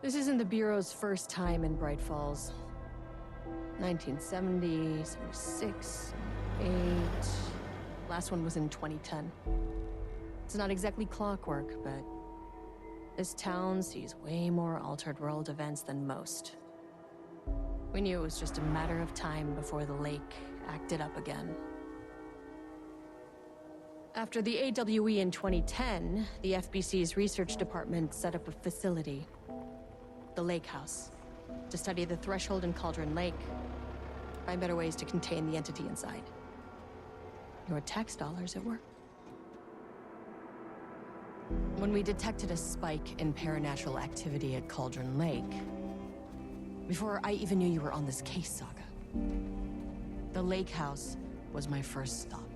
This isn't the Bureau's first time in Bright Falls. 1970, 76, 78... Last one was in 2010. It's not exactly clockwork, but this town sees way more altered world events than most. We knew it was just a matter of time before the lake acted up again. After the AWE in 2010, the FBC's research department set up a facility, the Lake House, to study the Threshold and Cauldron Lake, find better ways to contain the entity inside. Your tax dollars at work. When we detected a spike in paranatural activity at Cauldron Lake, before I even knew you were on this case, Saga, the Lake House was my first stop.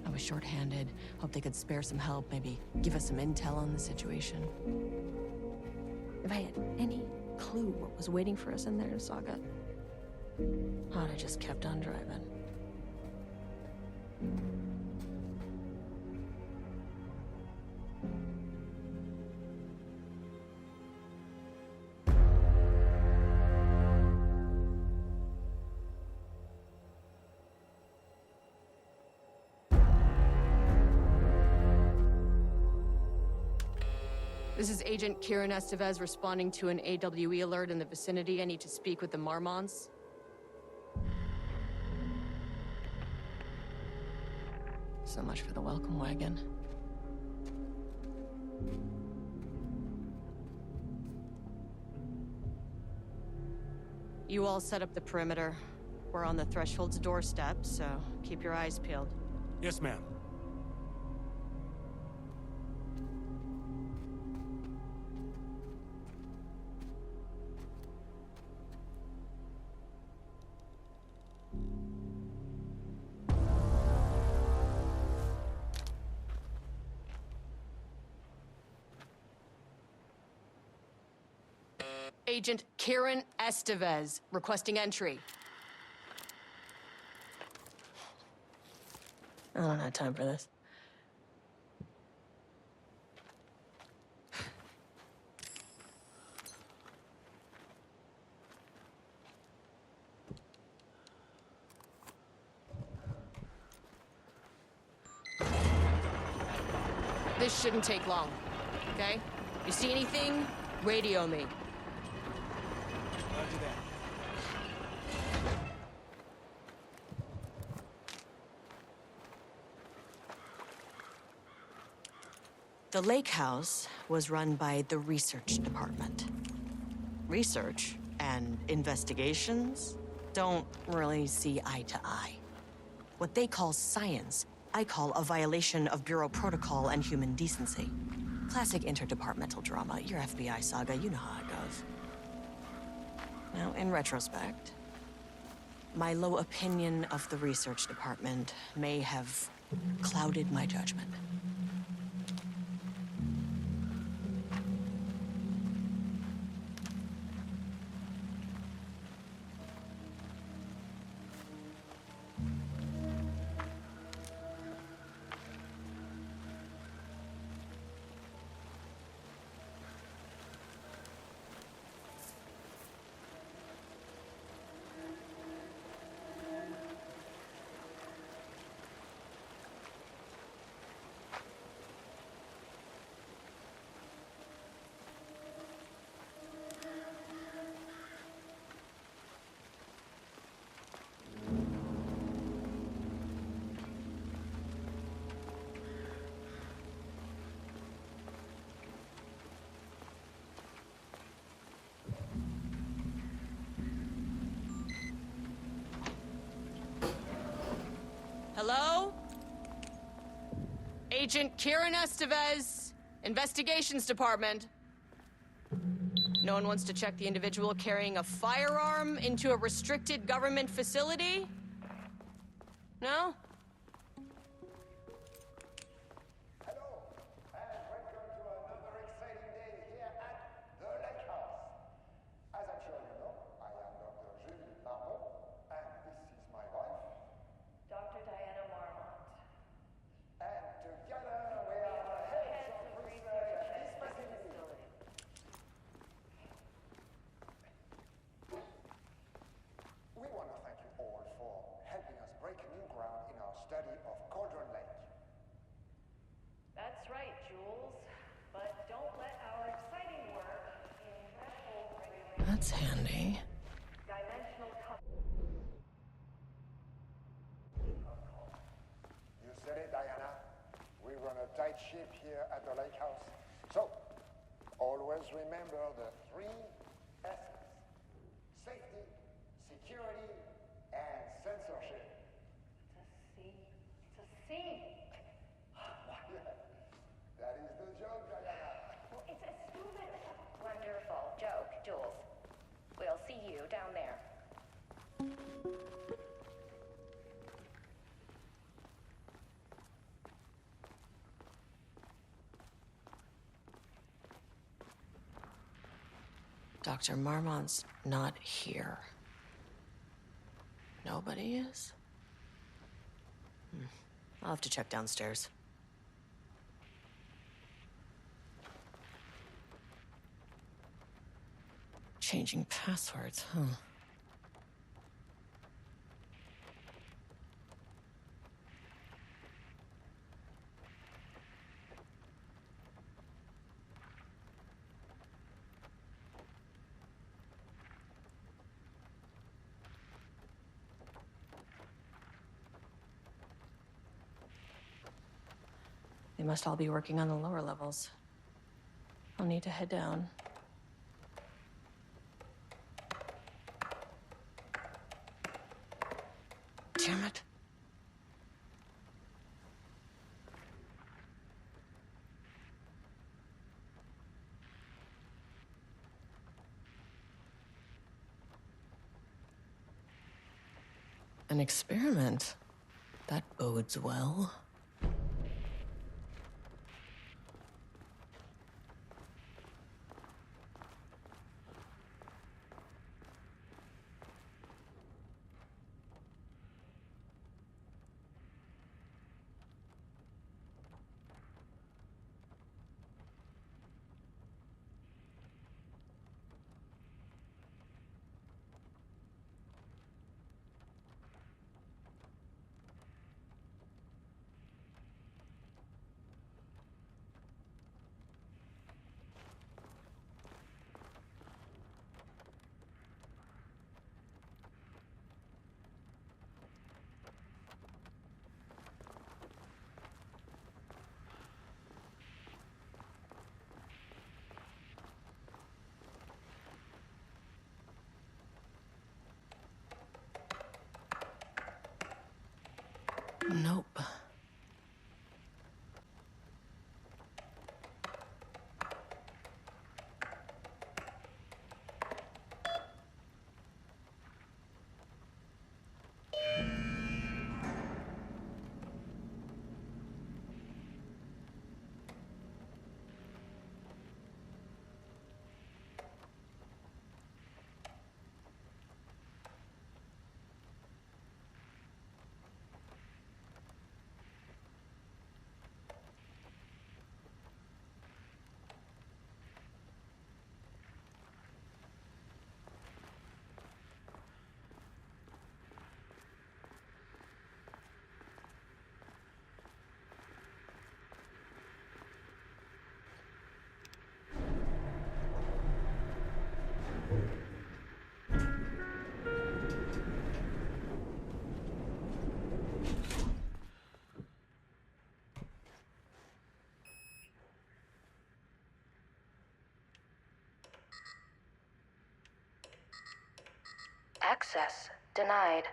I was short-handed, hoped they could spare some help, maybe give us some intel on the situation. If I had any clue what was waiting for us in there, Saga, I'd have just kept on driving. This is Agent Kieran Estevez responding to an AWE alert in the vicinity. I need to speak with the Marmons. So much for the welcome wagon. You all set up the perimeter. We're on the Threshold's doorstep, so keep your eyes peeled. Yes, ma'am. Agent Kieran Estevez, requesting entry. I don't have time for this. This shouldn't take long, okay? You see anything, radio me. Roger that. The Lake House was run by the research department. Research and investigations don't really see eye to eye. What they call science, I call a violation of Bureau protocol and human decency. Classic interdepartmental drama. Your FBI saga, you know how it goes. Now, in retrospect, my low opinion of the research department may have clouded my judgment. Hello? Agent Kieran Estevez, Investigations Department. No one wants to check the individual carrying a firearm into a restricted government facility? No? Hello, and welcome to another exciting day here at the Lake House. As I'm sure you know, I am Dr. Julie Marmont, and this is my wife. Dr. Diana Marmont. And together we are the heads of research at this facility. That's handy. Dimensional You said it, Diana. We run a tight ship here at the lake house. So, always remember the 3 S's. Safety, security, and censorship. It's a C. That is the joke, Diana. Well, it's a stupid. Wonderful joke, Jules. We'll see you down there. Dr. Marmont's not here. Nobody is? I'll have to check downstairs. Changing passwords, huh? They must all be working on the lower levels. I'll need to head down. Damn it. An experiment. That bodes well. Nope. Access denied.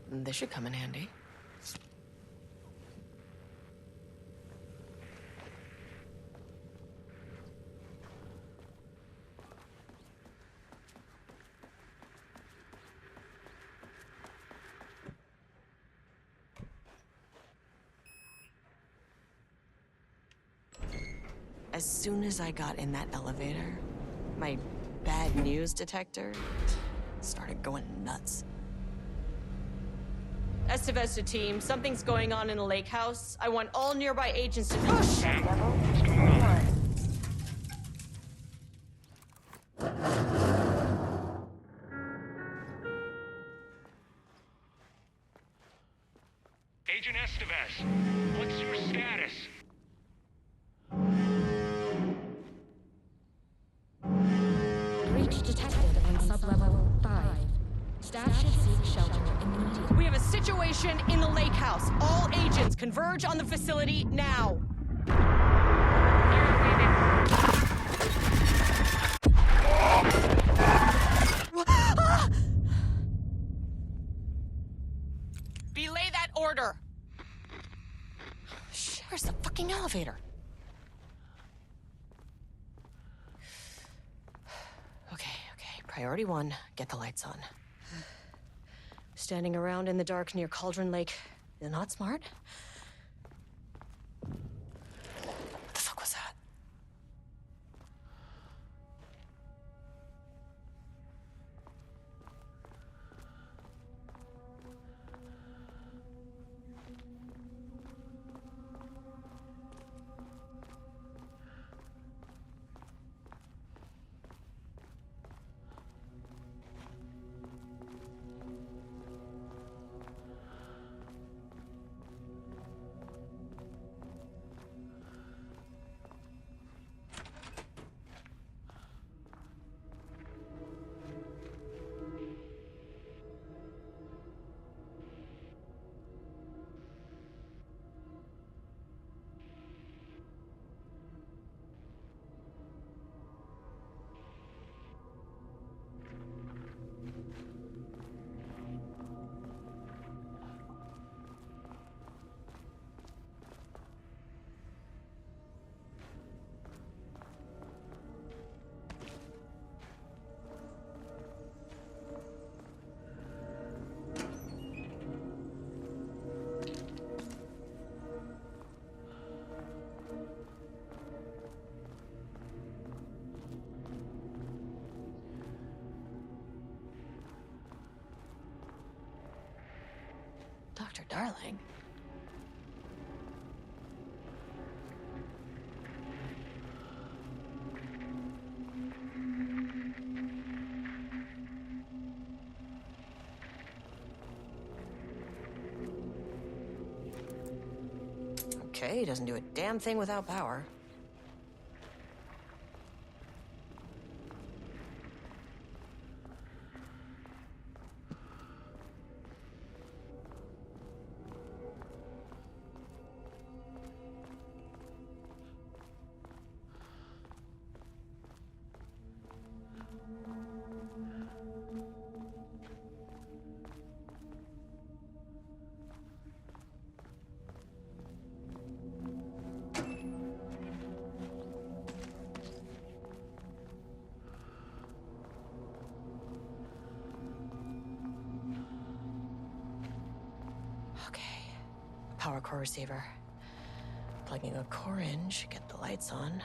This should come in handy. As soon as I got in that elevator, my bad news detector started going nuts. Estevesta team, something's going on in the lake house. I want all nearby agents to push. Level 1. Agent Estevez, what's your status? Breach detected on sublevel 5. Staff should seek shelter immediately. We have a situation in the lake house. All agents converge on the facility now. Belay that order. Shit, where's the fucking elevator? Okay. Priority 1, get the lights on. Standing around in the dark near Cauldron Lake, they're not smart. What the fuck was that? Dr. Darling? Okay, he doesn't do a damn thing without power. Okay. Power core receiver. Plugging a core in should get the lights on.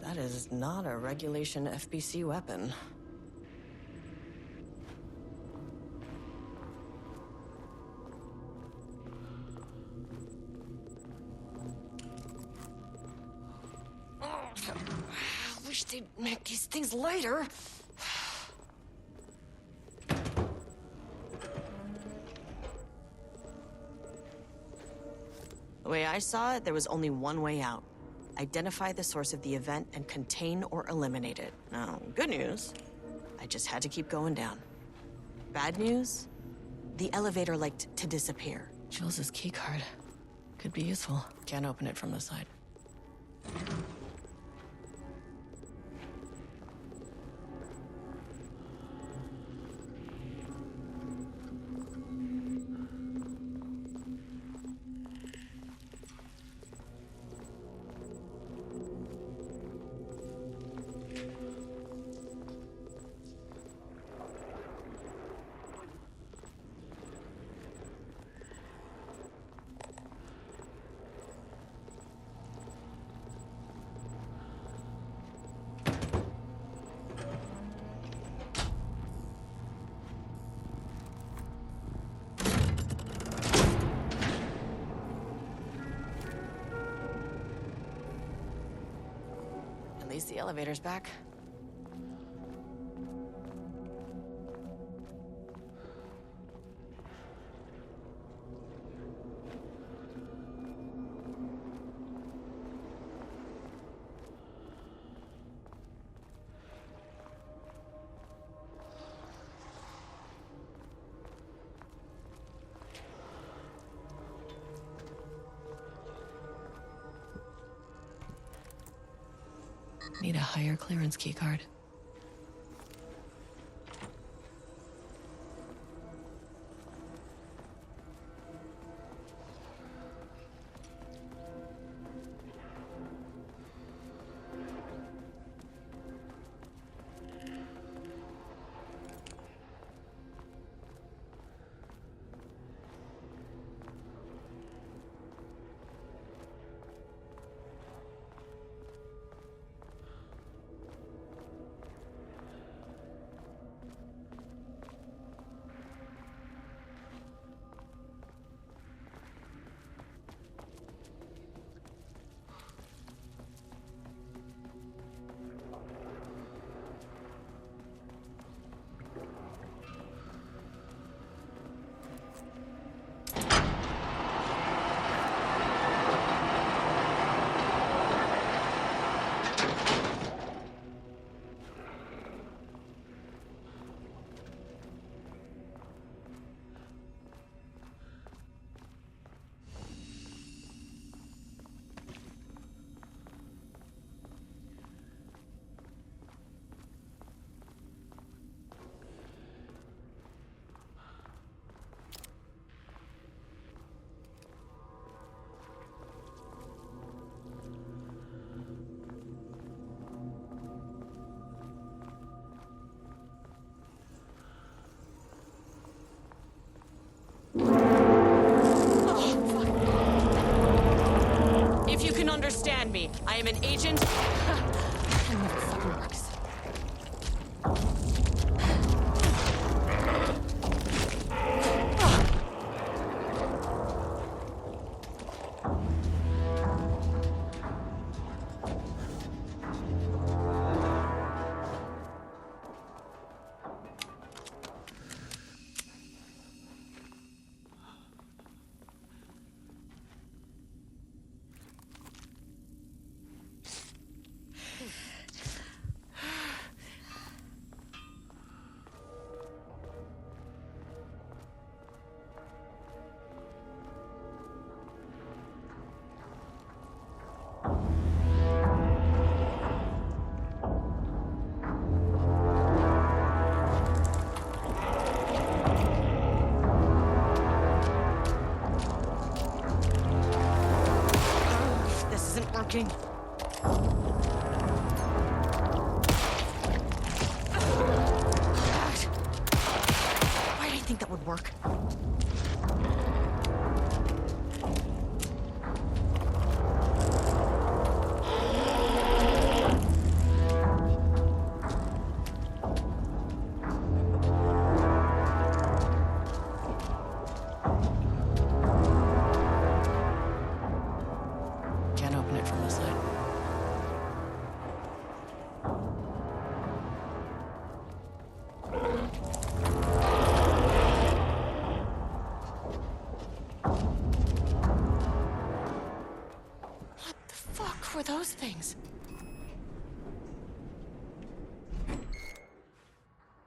That is not a regulation FBC weapon. I wish they'd make these things lighter. The way I saw it, there was only one way out. Identify the source of the event and contain or eliminate it. Now, good news, I just had to keep going down. Bad news, the elevator liked to disappear. Jules's keycard could be useful. Can't open it from the side. At least the elevator's back. Need a higher clearance keycard. If you can understand me, I am an agent. And never fucking works. Working. Why did I think that would work? Can't open it from the side. were those things?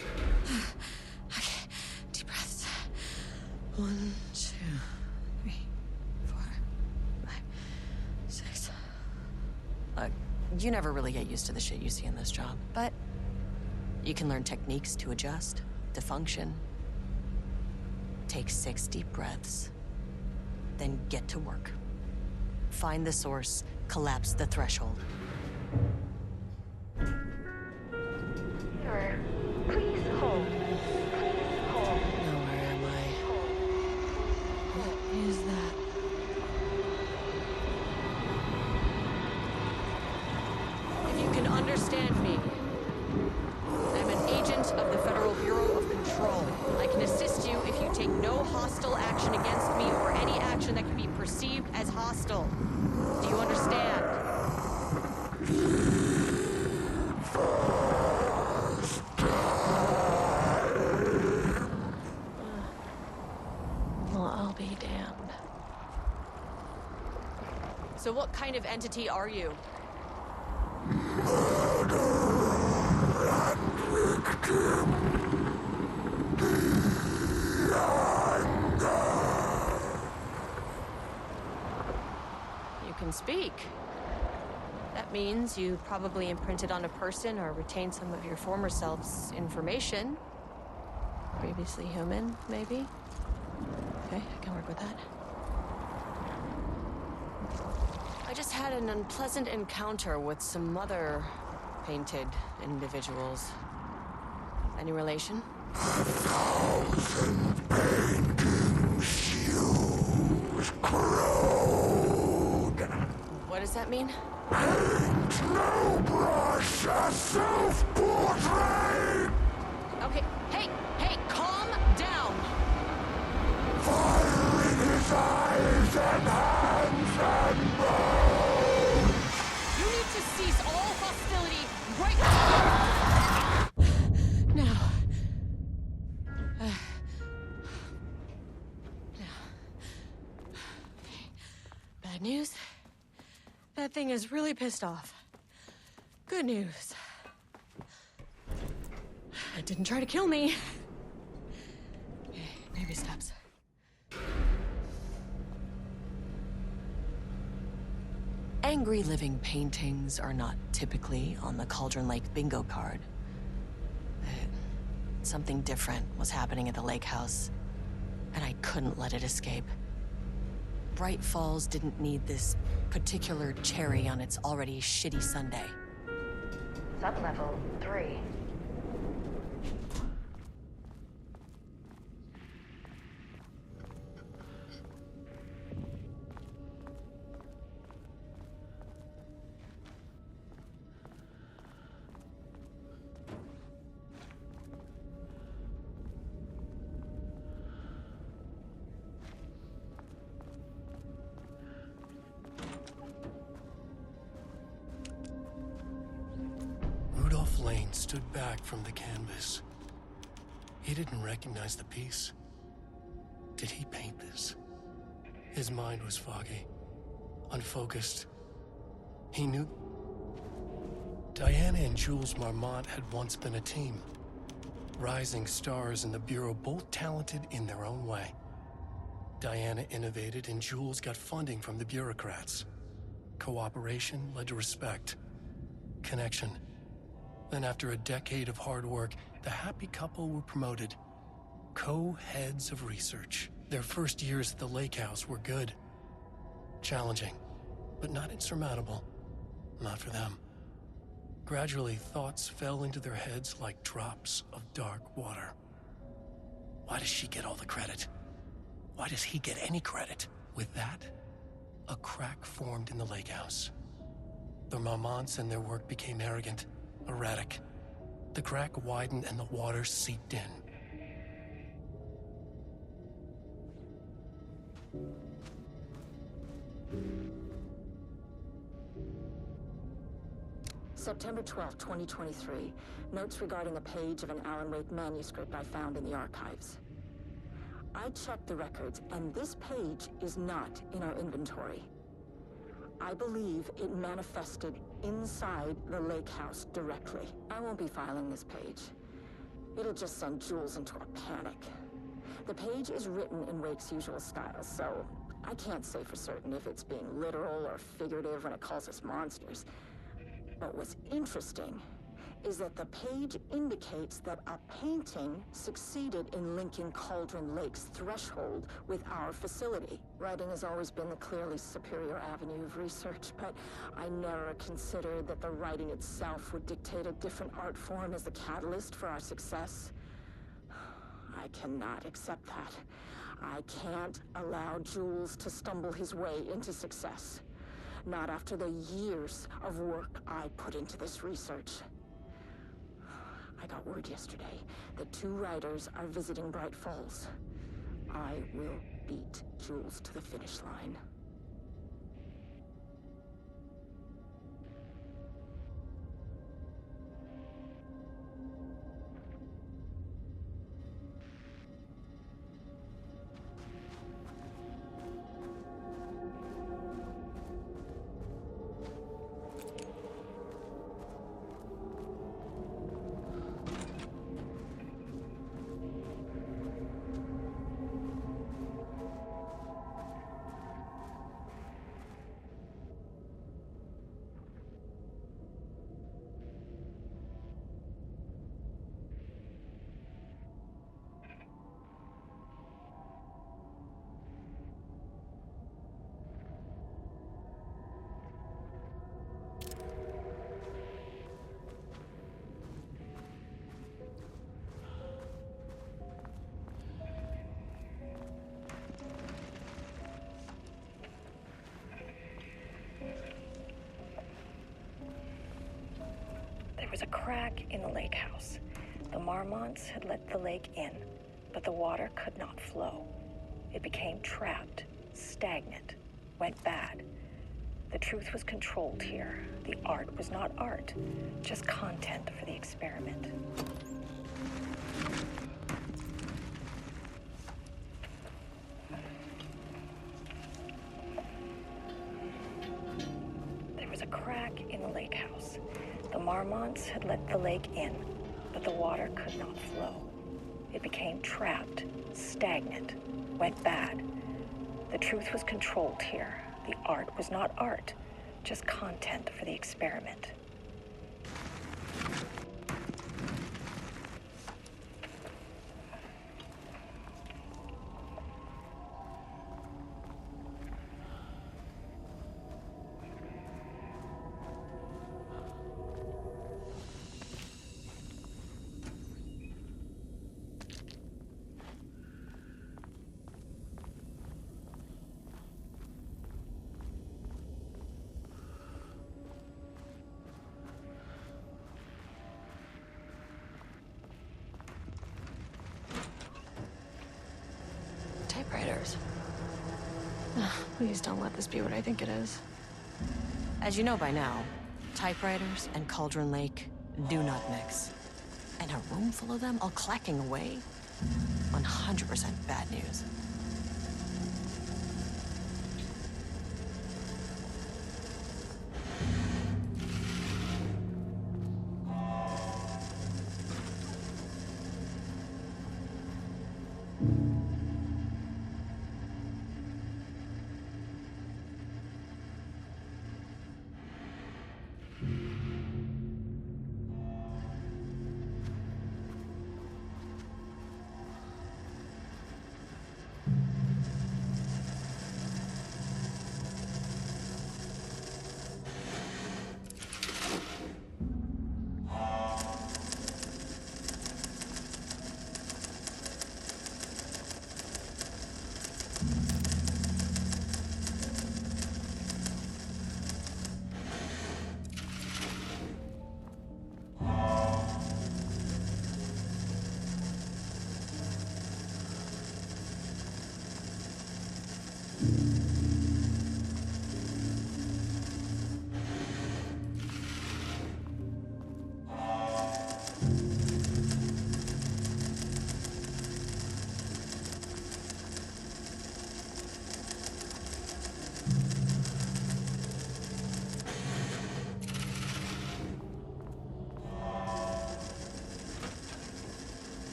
Okay, deep breaths. 1, 2, 3, 4, 5, 6. Look, you never really get used to the shit you see in this job, but you can learn techniques to adjust, to function. Take 6 deep breaths, then get to work. Find the source, collapse the threshold. Sir, please hold. Please hold. Now where am I? What is that? If you can understand me, I'm an agent of the Federal Bureau of Control. I can assist you if you take no hostile action against me or any action that can be perceived as hostile. Do you understand? Well, I'll be damned. So what kind of entity are you? You can speak. That means you probably imprinted on a person or retained some of your former self's information. Previously human, maybe? Okay, I can work with that. I just had an unpleasant encounter with some other painted individuals. Any relation? 1,000 paintings used crude. What does that mean? Paint no brush, a self-portrait. Okay, hey, calm down! Fire in his eyes and hands and bones. You need to cease all hostility right now! Bad news? That thing is really pissed off. Good news. It didn't try to kill me. Okay, baby steps. Angry living paintings are not typically on the Cauldron Lake bingo card. Something different was happening at the lake house, and I couldn't let it escape. Bright Falls didn't need this particular cherry on its already shitty Sunday. Sublevel 3. Lane stood back from the canvas. He didn't recognize the piece. Did he paint this? His mind was foggy, unfocused. He knew Diana and Jules Marmont had once been a team. Rising stars in the Bureau, both talented in their own way. Diana innovated and Jules got funding from the bureaucrats. Cooperation led to respect, connection. Then after a decade of hard work, the happy couple were promoted. Co-heads of research. Their first years at the lake house were good. Challenging, but not insurmountable. Not for them. Gradually, thoughts fell into their heads like drops of dark water. Why does she get all the credit? Why does he get any credit? With that, a crack formed in the lake house. The Marmonts and their work became arrogant, erratic. The crack widened and the water seeped in. September 12, 2023. Notes regarding a page of an Alan Wake manuscript I found in the archives. I checked the records, and this page is not in our inventory. I believe it manifested inside the lake house directly. I won't be filing this page. It'll just send Jules into a panic. The page is written in Wake's usual style, so I can't say for certain if it's being literal or figurative when it calls us monsters. But what's interesting is that the page indicates that a painting succeeded in linking Cauldron Lake's threshold with our facility. Writing has always been the clearly superior avenue of research, but I never considered that the writing itself would dictate a different art form as the catalyst for our success. I cannot accept that. I can't allow Jules to stumble his way into success. Not after the years of work I put into this research. I got word yesterday that 2 writers are visiting Bright Falls. I will beat Jules to the finish line. There was a crack in the lake house. The Marmonts had let the lake in, but the water could not flow. It became trapped, stagnant, went bad. The truth was controlled here. The art was not art, just content for the experiment. There was a crack in the lake house. The Marmonts had let the lake in, but the water could not flow. It became trapped, stagnant, went bad. The truth was controlled here. The art was not art, just content for the experiment. Typewriters. Please don't let this be what I think it is. As you know by now, typewriters and Cauldron Lake do not mix. And a room full of them all clacking away? 100% bad news.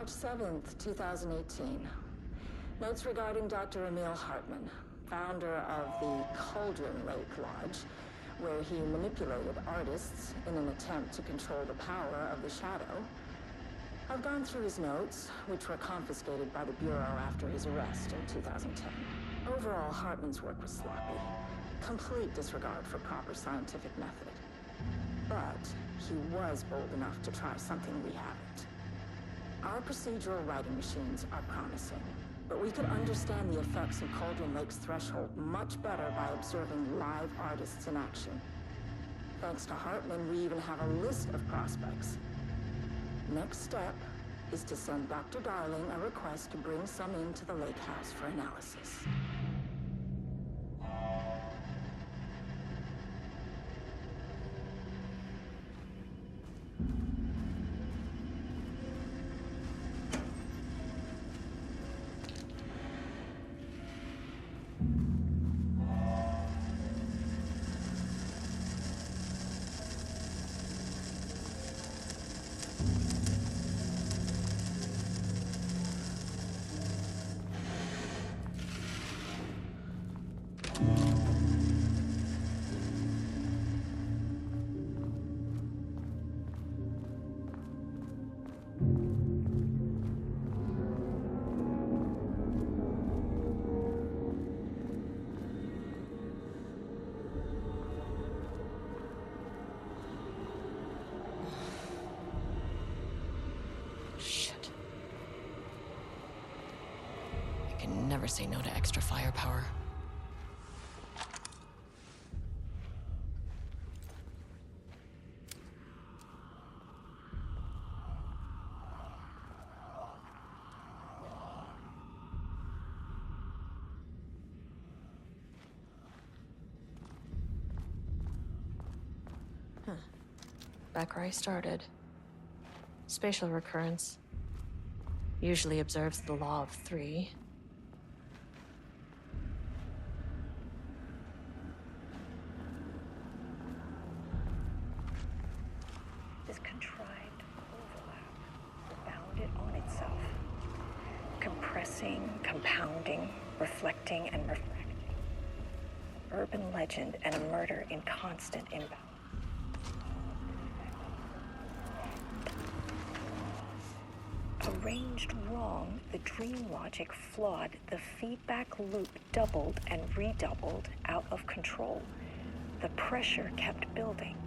7th, 2018. Notes regarding Dr. Emil Hartman, founder of the Cauldron Lake Lodge, where he manipulated artists in an attempt to control the power of the shadow. I've gone through his notes, which were confiscated by the Bureau after his arrest in 2010. Overall, Hartman's work was sloppy. Complete disregard for proper scientific method. But he was bold enough to try something we haven't. Our procedural writing machines are promising, but we could understand the effects of Cauldron Lake's threshold much better by observing live artists in action. Thanks to Hartman, we even have a list of prospects. Next step is to send Dr. Darling a request to bring some into the lake house for analysis. Shit. I can never say no to extra firepower. Back where I started. Spatial recurrence. Usually observes the law of 3. This contrived overlap bounded on itself, compressing, compounding, reflecting, and refracting. Urban legend and a murder in constant imbalance. Arranged wrong, the dream logic flawed, the feedback loop doubled and redoubled out of control. The pressure kept building,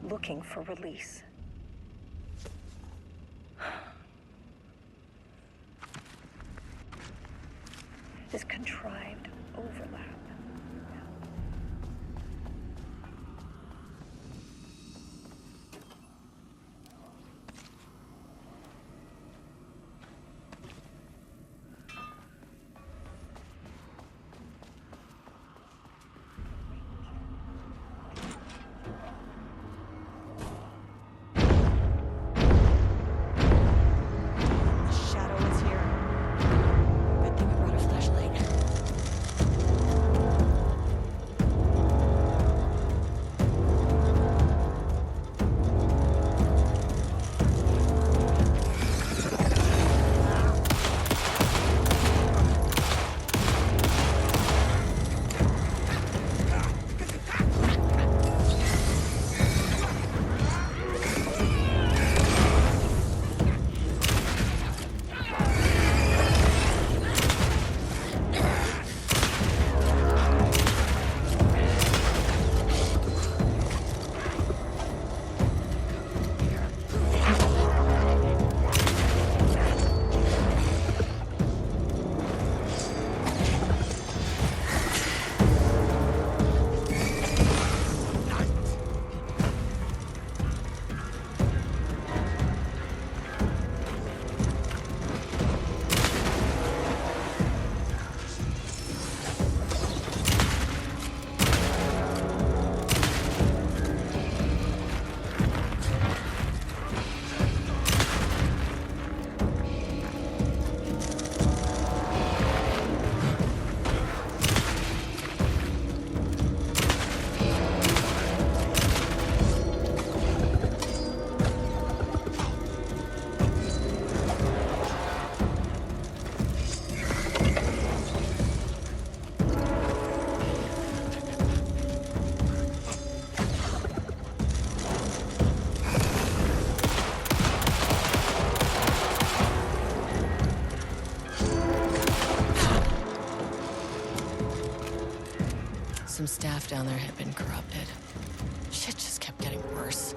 looking for release. This contrived overlap. Shadow is here. Good thing I brought a flashlight. some staff down there had been corrupted. Shit just kept getting worse.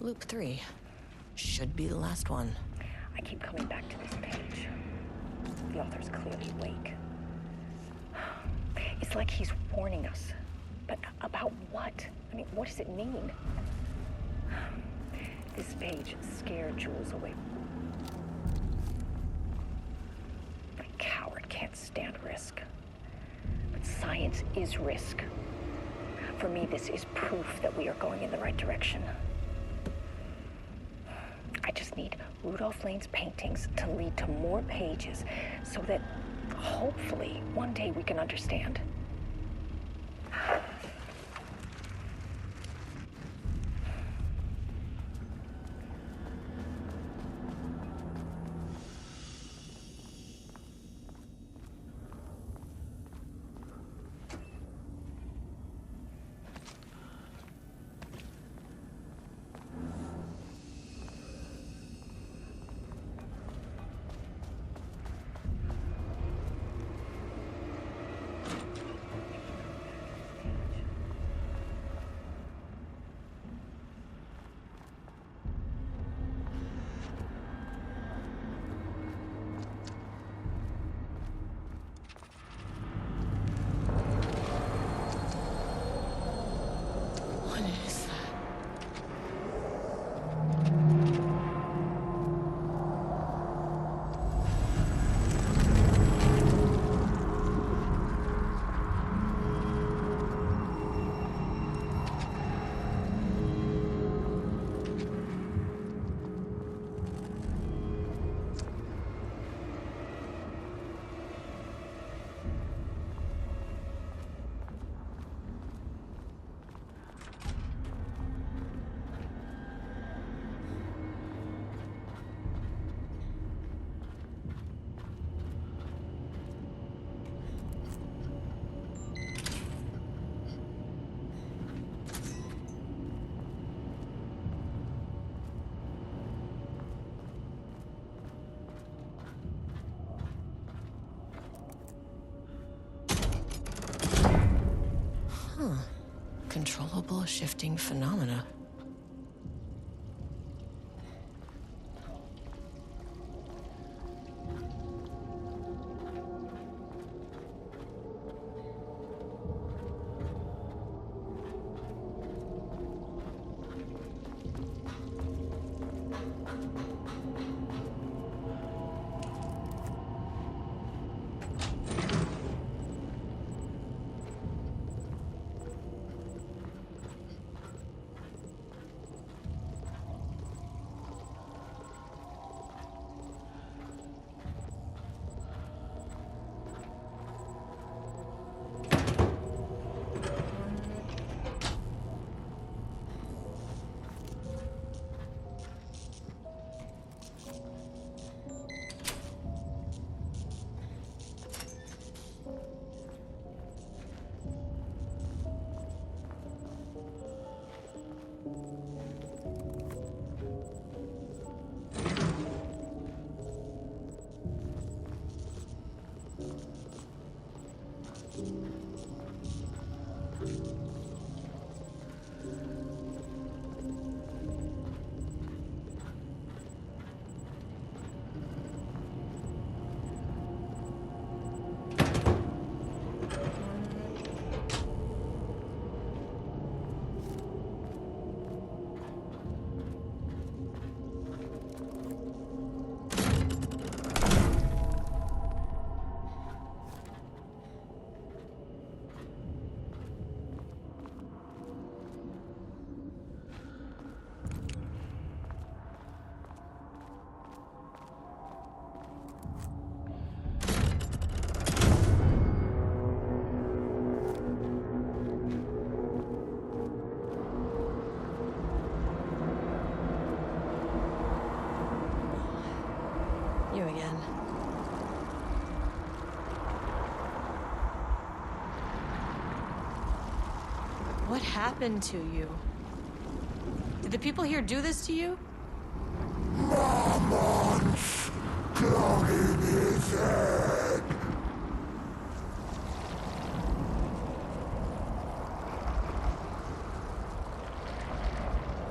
Loop 3. Should be the last one. I keep coming back to this page. The author's clearly awake. It's like he's warning us. But about what? I mean, what does it mean? This page scared Jules away. A coward can't stand risk. But science is risk. For me, this is proof that we are going in the right direction. I just need Rudolph Lane's paintings to lead to more pages so that hopefully one day we can understand. What is that? Controllable shifting phenomena. again. What happened to you? Did the people here do this to you? Marmon's clogging his head.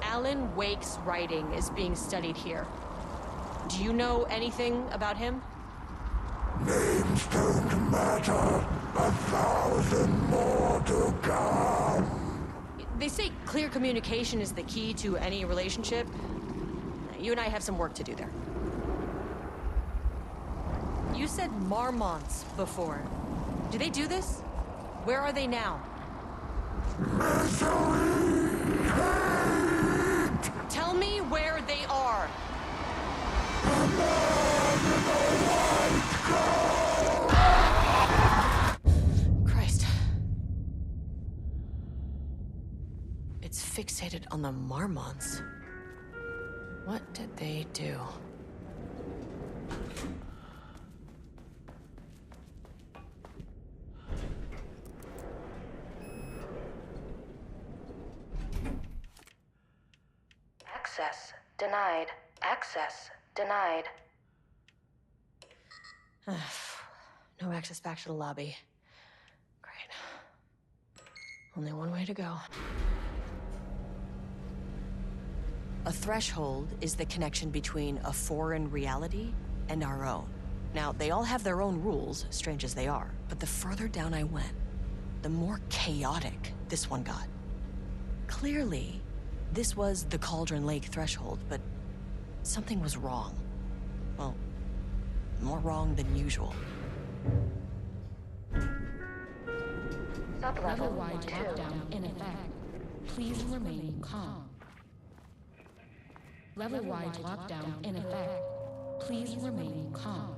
Alan Wake's writing is being studied here. Do you know anything about him? Names don't matter. 1,000 more to come. They say clear communication is the key to any relationship. You and I have some work to do there. You said Marmonts before. Do they do this? Where are they now? Misery! Hate! Tell me where they are. Christ. It's fixated on the Marmonts. What did they do? Access denied. Access denied. No access back to the lobby. Great. Only one way to go. A threshold is the connection between a foreign reality and our own. Now, they all have their own rules, strange as they are, but the further down I went, the more chaotic this one got. Clearly, this was the Cauldron Lake threshold, but something was wrong. Well, more wrong than usual. Sublevel Level-wide 2. lockdown in effect. Please remain calm. Level-wide lockdown in effect. Please remain calm.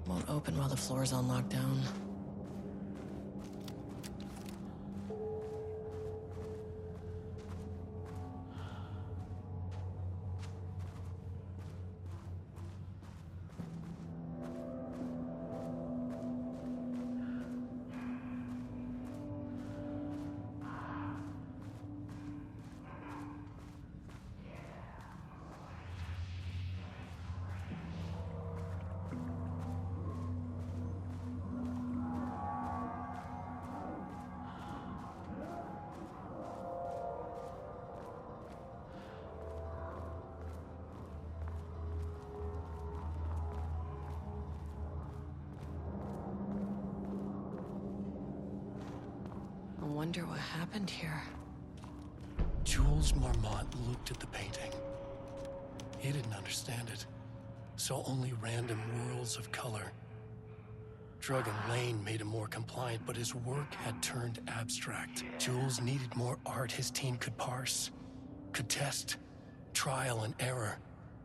Won't open while the floor's on lockdown. I wonder what happened here. Jules Marmont looked at the painting. He didn't understand it. Saw only random whirls of color. Drug and Lane made him more compliant, but his work had turned abstract. Jules needed more art his team could parse, could test. Trial and error.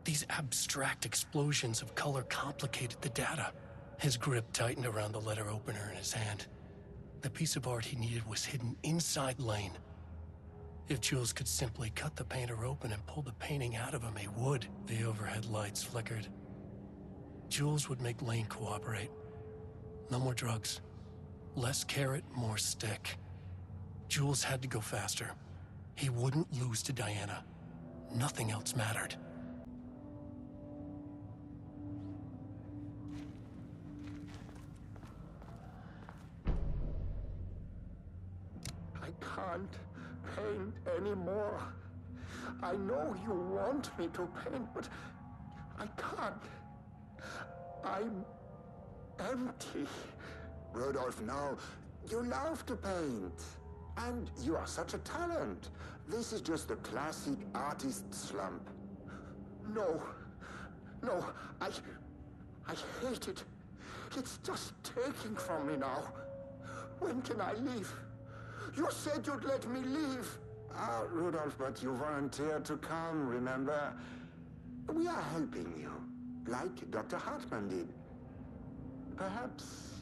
These abstract explosions of color complicated the data. His grip tightened around the letter opener in his hand. The piece of art he needed was hidden inside Lane. If Jules could simply cut the painter open and pull the painting out of him, he would. The overhead lights flickered. Jules would make Lane cooperate. No more drugs. Less carrot, more stick. Jules had to go faster. He wouldn't lose to Diana. Nothing else mattered. I can't paint anymore. I know you want me to paint, but I can't. I'm empty. Rodolph, now, you love to paint. And you are such a talent. This is just the classic artist slump. No, I hate it. it's just taking from me now. When can I leave? You said you'd let me leave. Ah, Rudolph, but you volunteered to come, remember? We are helping you, like Dr. Hartman did. Perhaps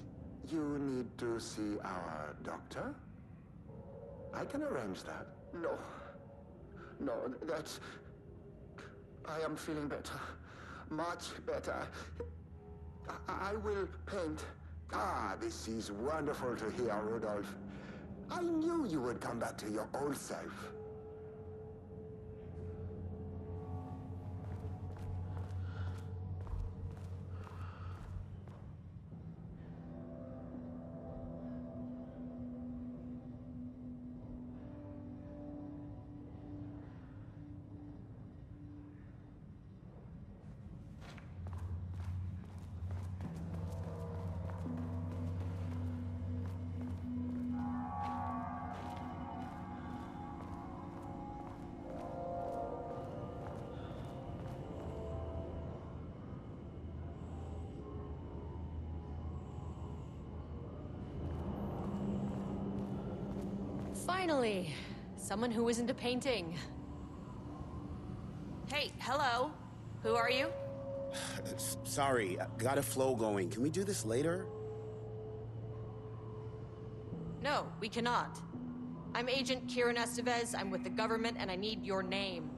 you need to see our doctor? I can arrange that. No. No, that's... I am feeling better. Much better. I will paint. Ah, this is wonderful to hear, Rudolph. I knew you would come back to your old self. Finally, someone who isn't a painting. Hey, hello. Who are you? Sorry, got a flow going. Can we do this later? No, we cannot. I'm Agent Kieran Estevez. I'm with the government, and I need your name.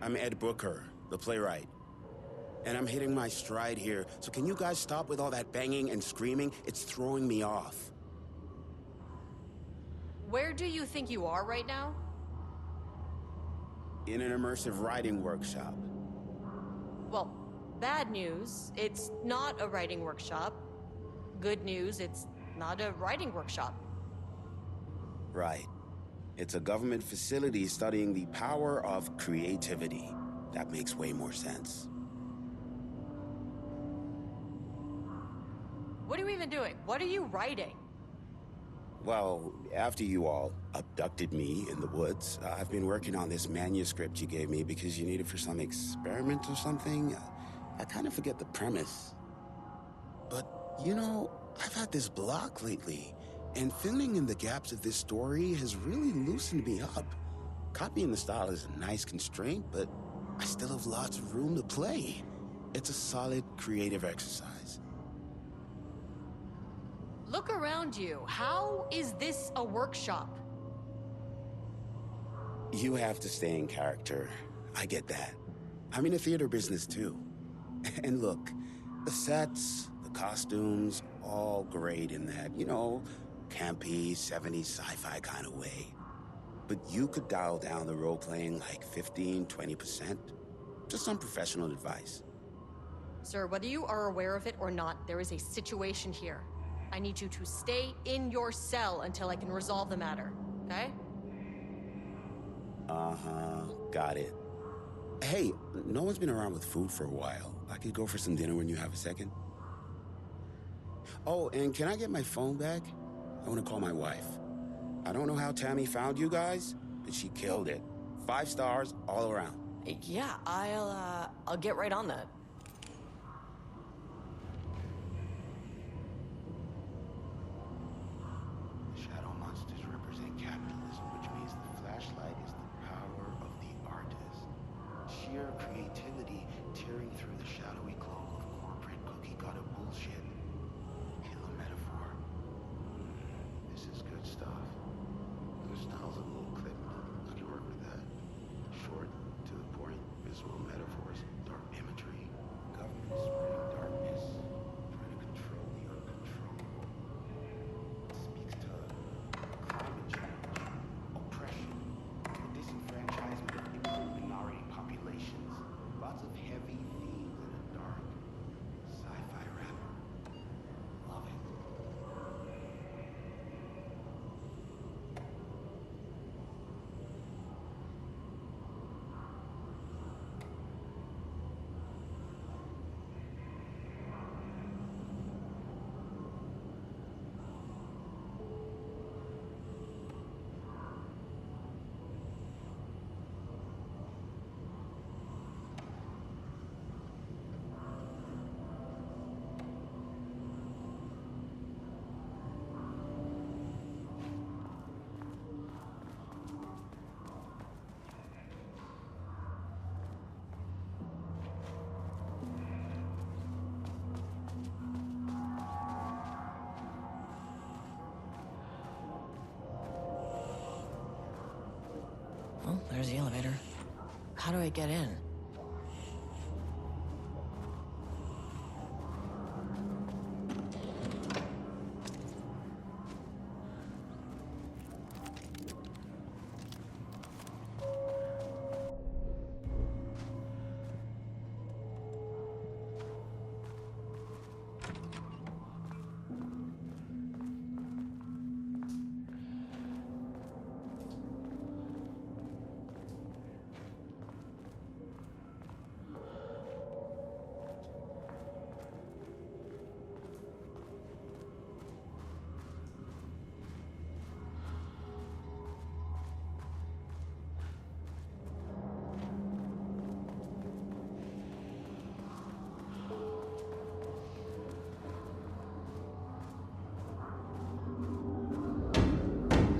I'm Ed Booker, the playwright. And I'm hitting my stride here, so can you guys stop with all that banging and screaming? It's throwing me off. Where do you think you are right now? In an immersive writing workshop. Well, bad news, it's not a writing workshop. Good news, it's not a writing workshop. Right. It's a government facility studying the power of creativity. That makes way more sense. What are you even doing? What are you writing? Well, after you all abducted me in the woods, I've been working on this manuscript you gave me because you need it for some experiment or something. I kind of forget the premise. But, you know, I've had this block lately, and filling in the gaps of this story has really loosened me up. Copying the style is a nice constraint, but I still have lots of room to play. It's a solid creative exercise. Look around you. How is this a workshop? You have to stay in character. I get that. I'm in the theater business too. And look, the sets, the costumes, all great in that, you know, campy, 70s sci-fi kind of way. But you could dial down the role-playing like 15, 20%. Just some professional advice. Sir, whether you are aware of it or not, there is a situation here. I need you to stay in your cell until I can resolve the matter, okay? Uh-huh, got it. Hey, no one's been around with food for a while. I could go for some dinner when you have a second. Oh, and can I get my phone back? I want to call my wife. I don't know how Tammy found you guys, but she killed it. 5 stars all around. Yeah, I'll get right on that. Shadow monsters represent capitalism, which means the flashlight is the power of the artist. Sheer creativity tearing through the shadowy cloak of corporate cookie-cutter bullshit. Killer metaphor. This is good stuff. The style's a little clipped. I can work with that. Short, to the point, visual metaphors, dark imagery. Government spreading darkness, trying to control the uncontrollable. Speaks to climate change, oppression, the disenfranchisement of immigrant minority populations. Lots of heavy themes in a dark sci-fi wrapper. Love it. There's the elevator. How do I get in?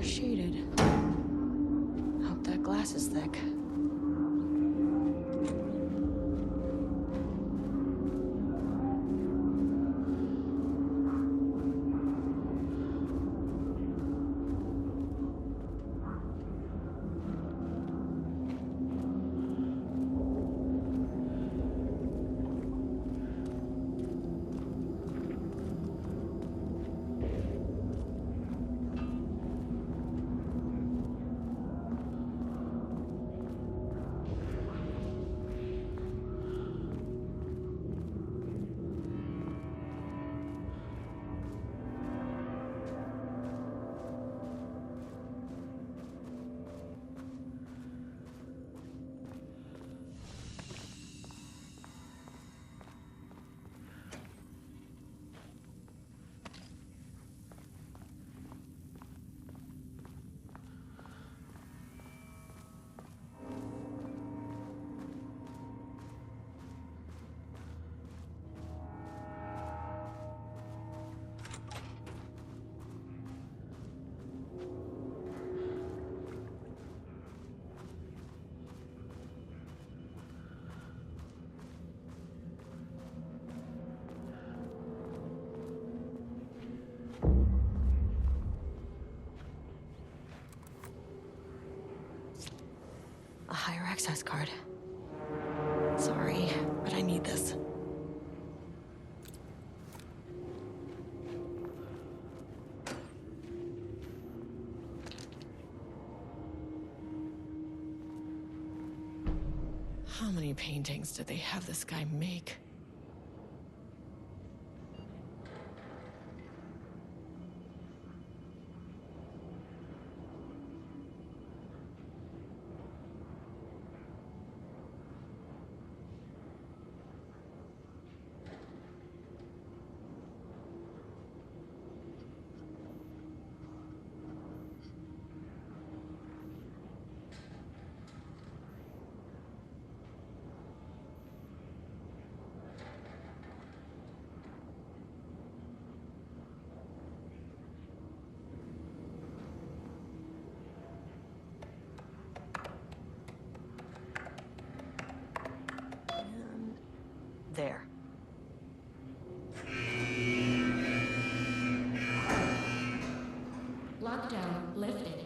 Shaded. Hope that glass is thick. A higher access card. Sorry, but I need this. How many paintings did they have this guy make? There. Lockdown lifted.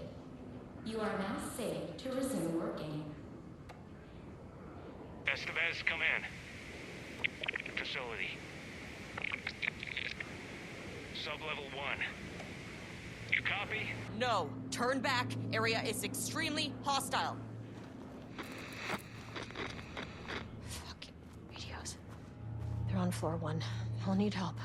You are now safe to resume working. Estevez, come in. Facility. Sub-level 1. You copy? No! Turn back! Area is extremely hostile. Fucking radios. They're on floor 1. I'll need help.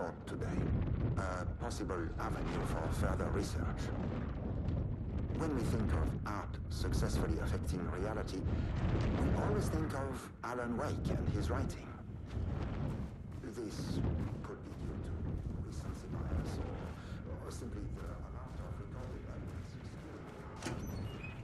thought today. A possible avenue for further research. When we think of art successfully affecting reality, we always think of Alan Wake and his writing. This could be due to recency bias, or simply the amount of recorded evidence skewing.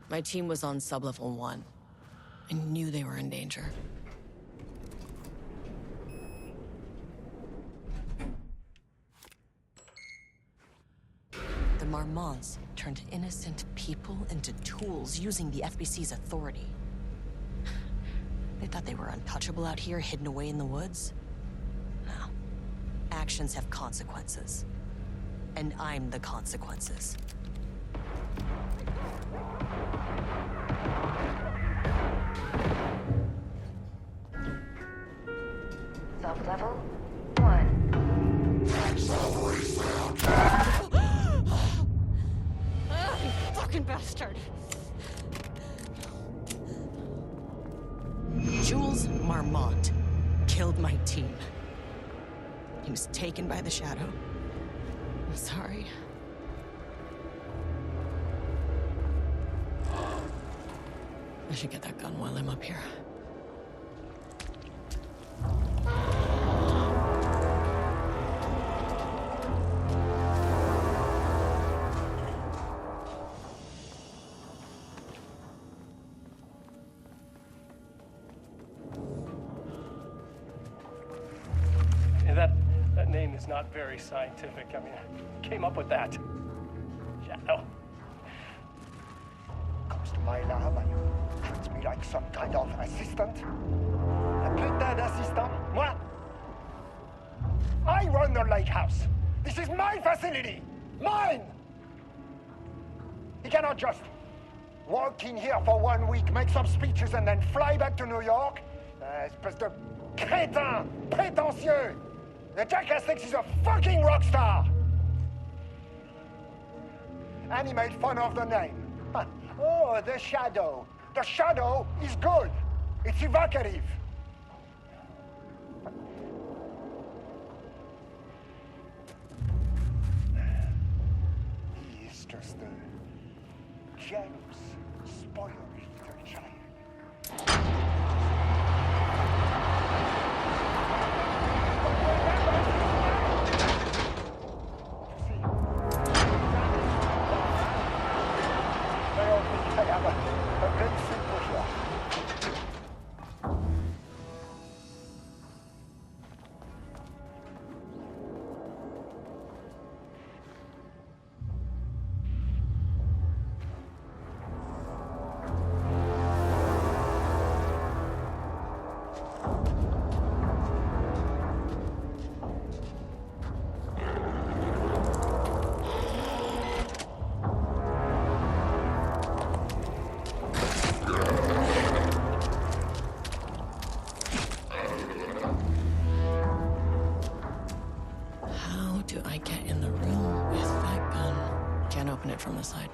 My team was on sublevel 1. I knew they were in danger. The Marmonts turned innocent people into tools using the FBC's authority. They thought they were untouchable out here, hidden away in the woods? No. Actions have consequences. And I'm the consequences. Sub-level 1. You fucking bastard! Jules Marmont killed my team. He was taken by the Shadow. I'm sorry. I should get that gun while I'm up here. Yeah, that name is not very scientific. I mean, I came up with that. Shadow. Comes to my lab and treats me like some kind of assistant. Un putain d'assistant? Moi? I run the lake house. This is my facility. Mine! He cannot just walk in here for 1 week, make some speeches, and then fly back to New York. Espèce de crétin, prétentieux. The jackass thinks he's a fucking rock star. And he made fun of the name. Oh, the Shadow. The Shadow is good. It's evocative. He is just a jealous, spoiled little child. I have a big simple here. How do I get in the room with that gun? Can't open it from the side.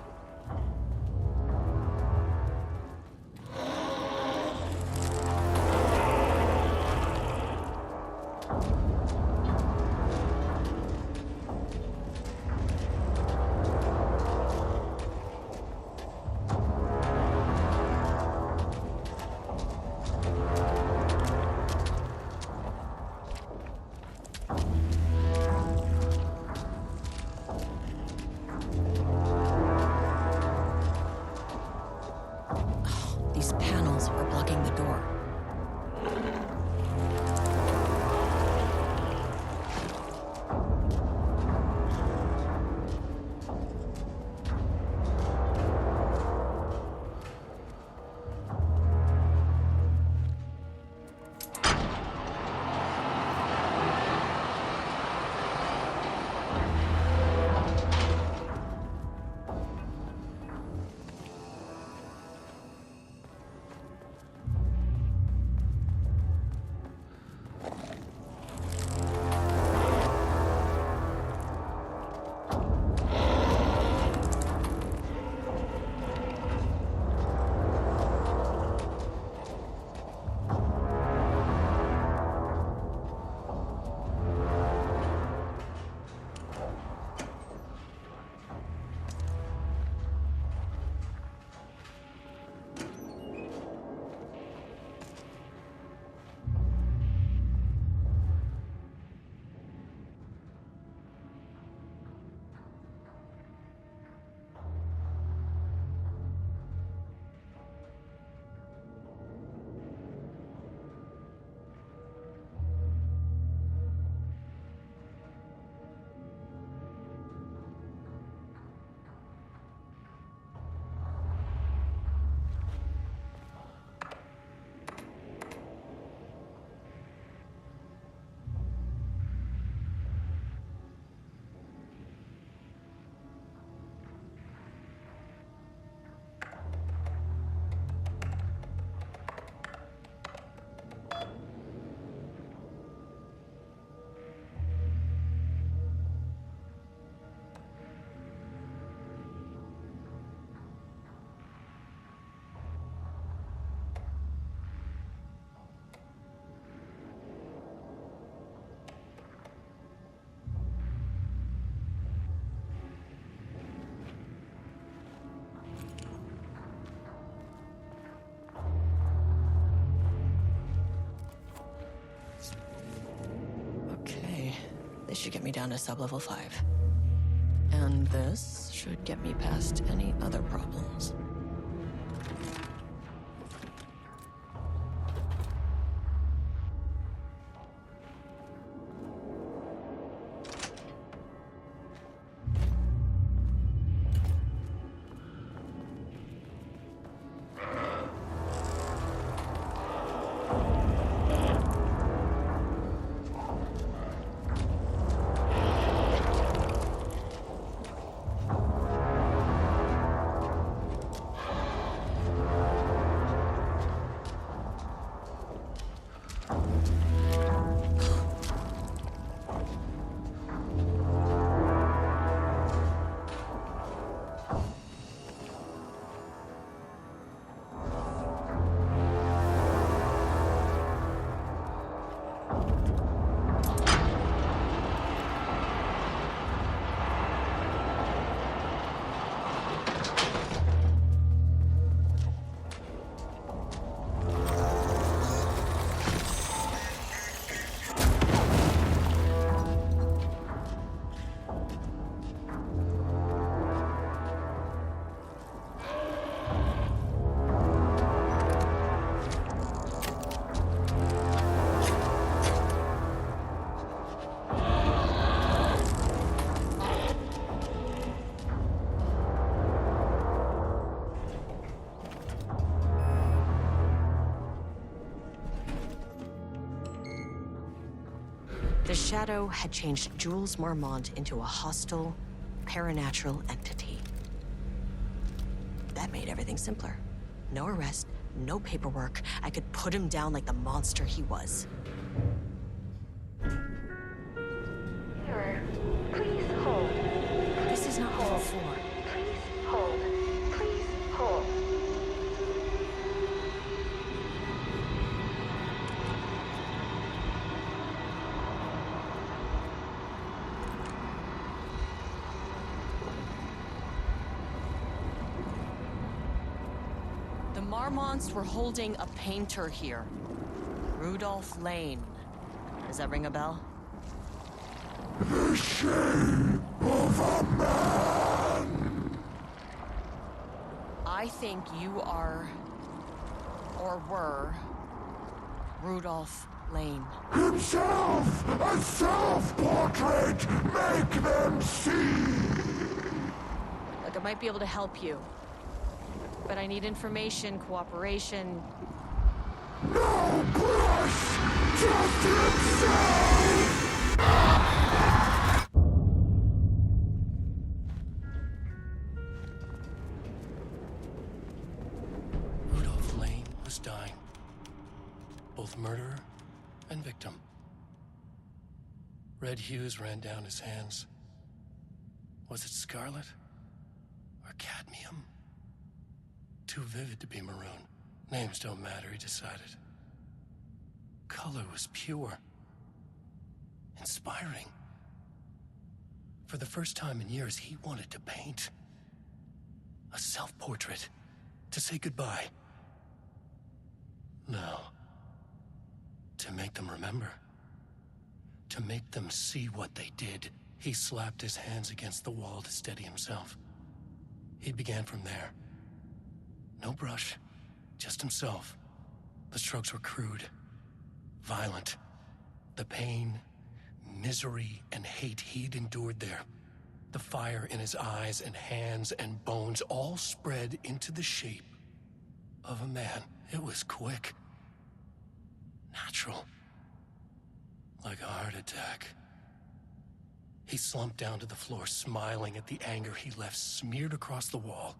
This should get me down to sub-level 5. And this should get me past any other problems. The Shadow had changed Jules Marmont into a hostile, paranatural entity. That made everything simpler. No arrest, no paperwork. I could put him down like the monster he was. Mirror, please hold. This is not level 4. Please hold. Please hold. The Marmonts were holding a painter here. Rudolph Lane. Does that ring a bell? The shape of a man. I think you are, or were, Rudolph Lane. Himself, a self-portrait. Make them see. Look, I might be able to help you. But I need information, cooperation. No brush, just himself. Rudolph Lane was dying. Both murderer and victim. Red hues ran down his hands. Was it scarlet or cadmium? Too vivid to be maroon. Names don't matter, he decided. Color was pure. Inspiring. For the first time in years, he wanted to paint. A self-portrait. To say goodbye. No. To make them remember. To make them see what they did. He slapped his hands against the wall to steady himself. He began from there. No brush, just himself. The strokes were crude, violent. The pain, misery, and hate he'd endured there. The fire in his eyes and hands and bones all spread into the shape of a man. It was quick. Natural. Like a heart attack. He slumped down to the floor, smiling at the anger he left smeared across the wall.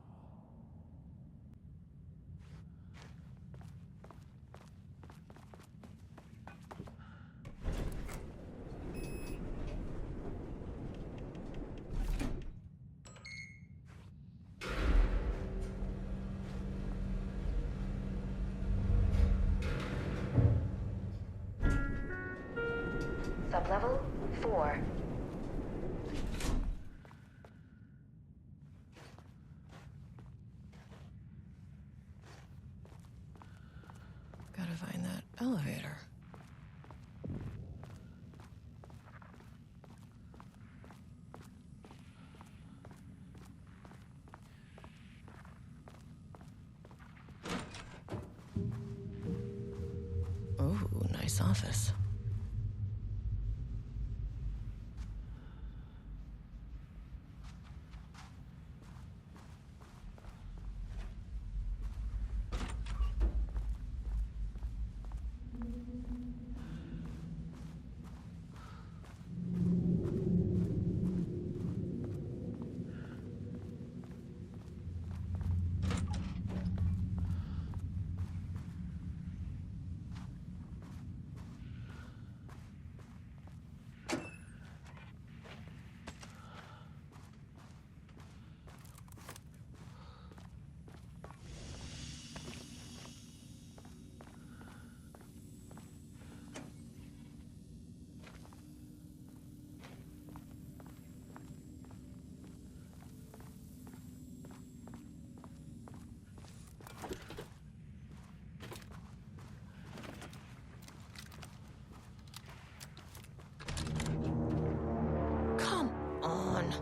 Sublevel 4. Gotta find that elevator. this office? Come on.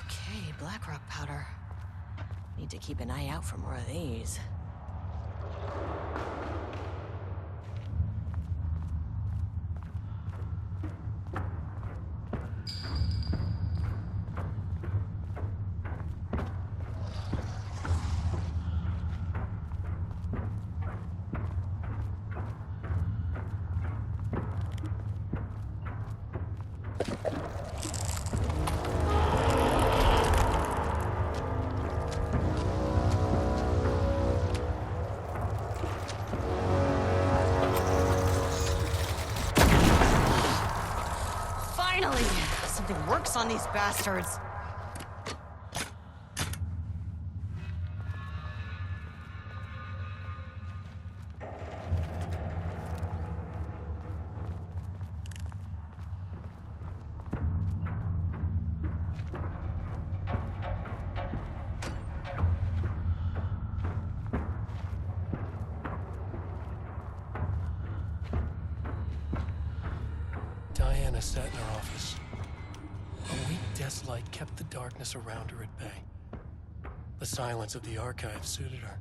Okay, blackrock powder. Need to keep an eye out for more of these. Finally! Something works on these bastards. Diana sat in her office. A weak desk light kept the darkness around her at bay. The silence of the archive suited her.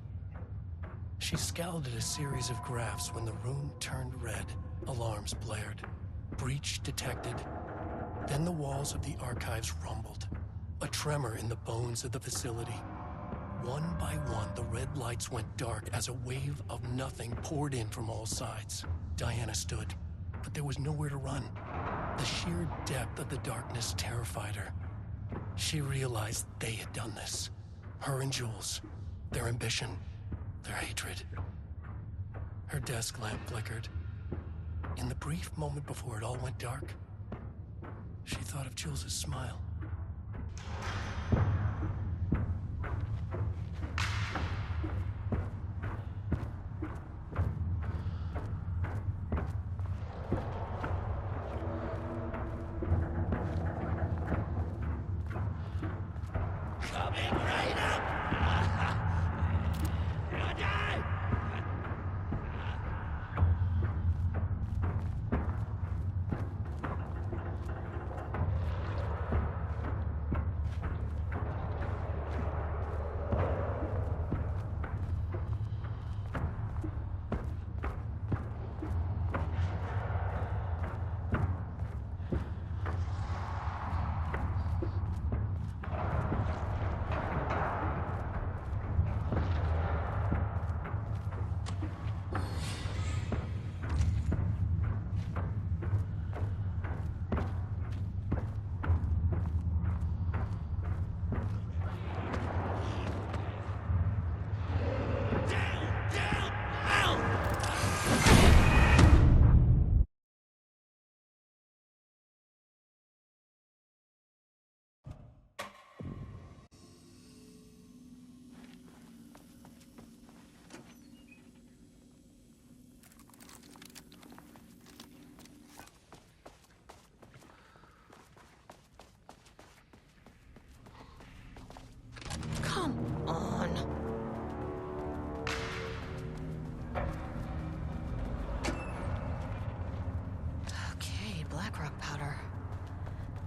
She scowled at a series of graphs when the room turned red. Alarms blared. Breach detected. Then the walls of the archives rumbled. A tremor in the bones of the facility. One by one, the red lights went dark as a wave of nothing poured in from all sides. Diana stood, but there was nowhere to run. The sheer depth of the darkness terrified her. She realized they had done this. Her and Jules. Their ambition. Their hatred. Her desk lamp flickered. In the brief moment before it all went dark, she thought of Jules' smile.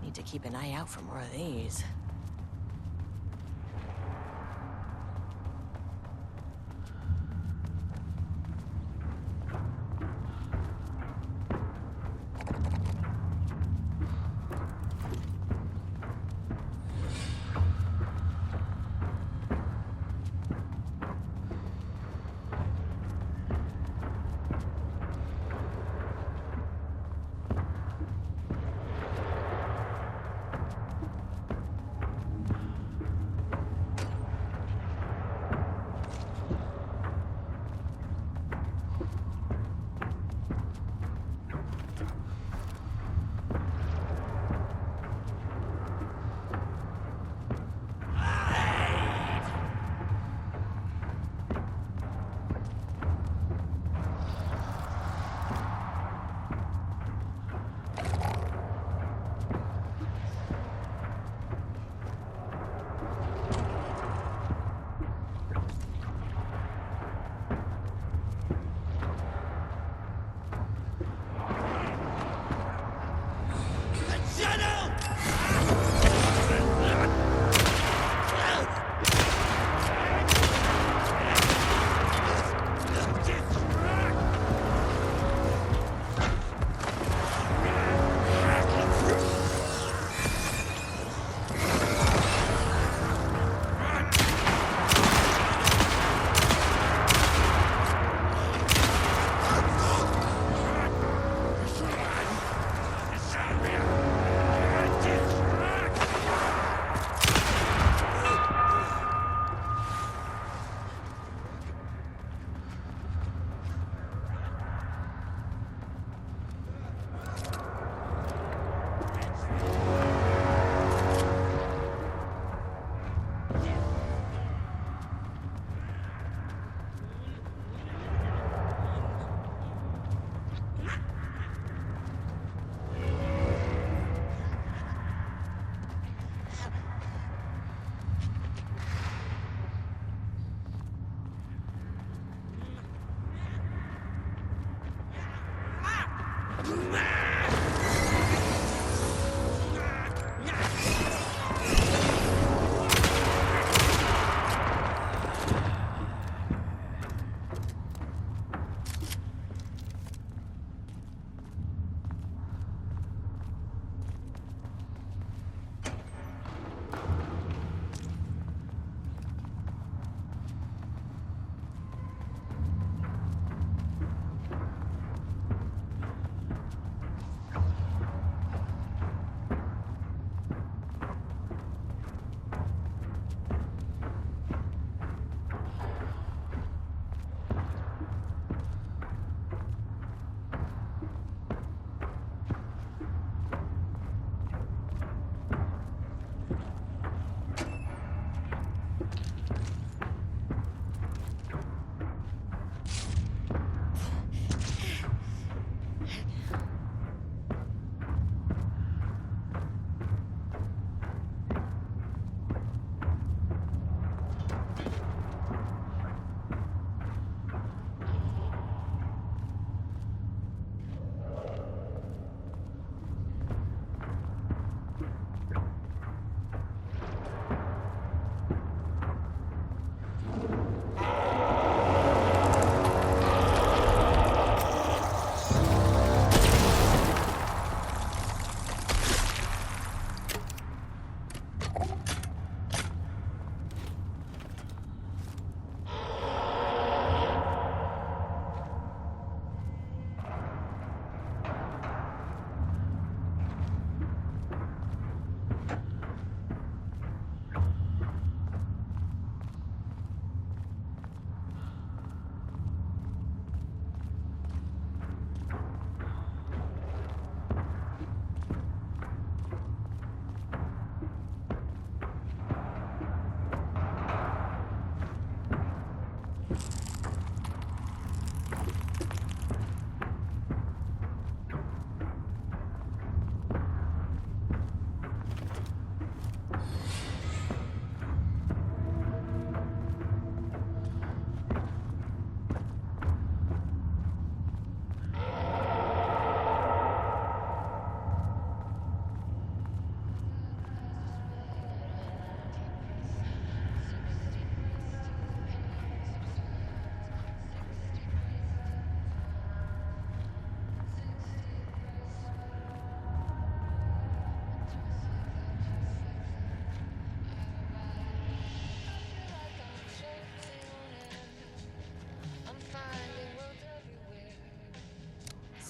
Need to keep an eye out for more of these.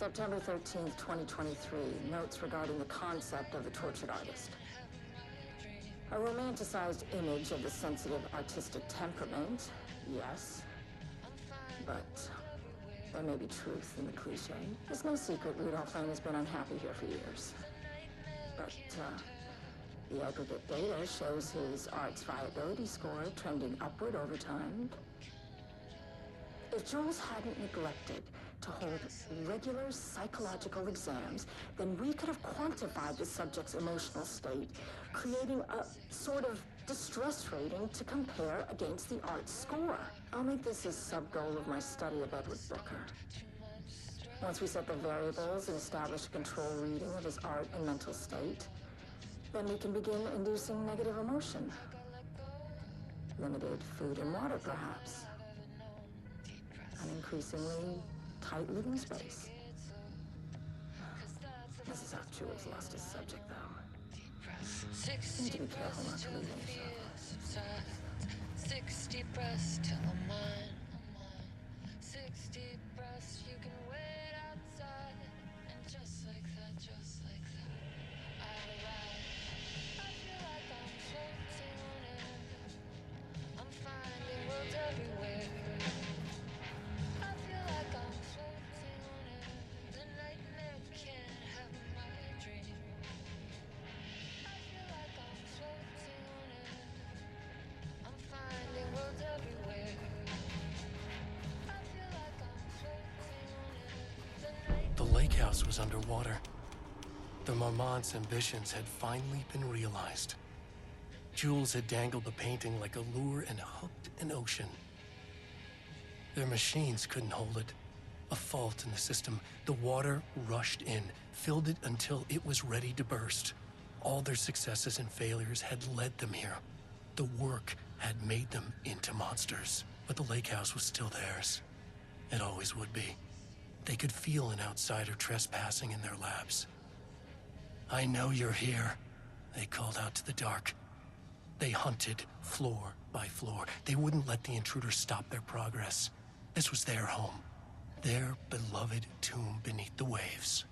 September 13th, 2023, notes regarding the concept of the tortured artist. A romanticized image of the sensitive artistic temperament, yes. But there may be truth in the cliche. It's no secret Rudolph Lane has been unhappy here for years. But, the aggregate data shows his art's viability score trending upward over time. If Jules hadn't neglected to hold regular psychological exams, then we could have quantified the subject's emotional state, creating a sort of distress rating to compare against the art's score. I'll make this a sub-goal of my study of Edward Booker. Once we set the variables and establish a control reading of his art and mental state, then we can begin inducing negative emotion. Limited food and water, perhaps. An increasingly tight living space. This is how Jules lost his subject, though. You need to be careful not to lose yourself. 60 breaths till I'm mine. 60 breaths, you can wait outside. And just like that, I arrive. I feel like I'm floating on air. I'm finding worlds everywhere. I feel like I'm floating on air. The nightmare can't have my dream. I feel like I'm floating on air. I'm finding worlds everywhere. I feel like I'm floating on air. The lake house was underwater. The Marmont's ambitions had finally been realized. Jules had dangled the painting like a lure and hooked an ocean. Their machines couldn't hold it. A fault in the system. The water rushed in, filled it until it was ready to burst. All their successes and failures had led them here. The work had made them into monsters. But the lake house was still theirs. It always would be. They could feel an outsider trespassing in their labs. "I know you're here," they called out to the dark. They hunted floor by floor. They wouldn't let the intruders stop their progress. This was their home, their beloved tomb beneath the waves.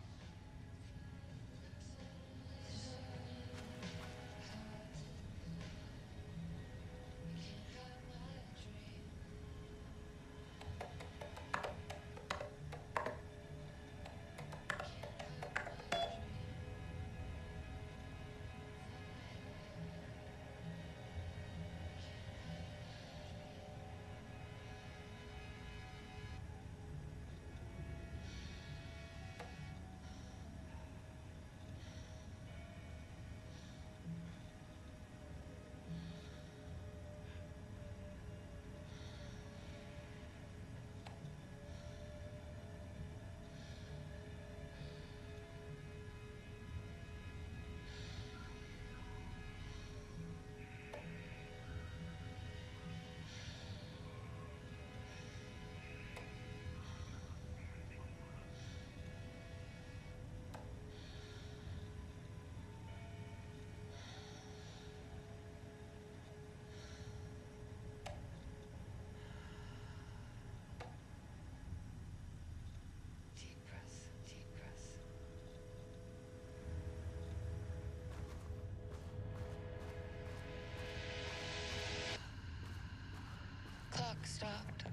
Clock stopped,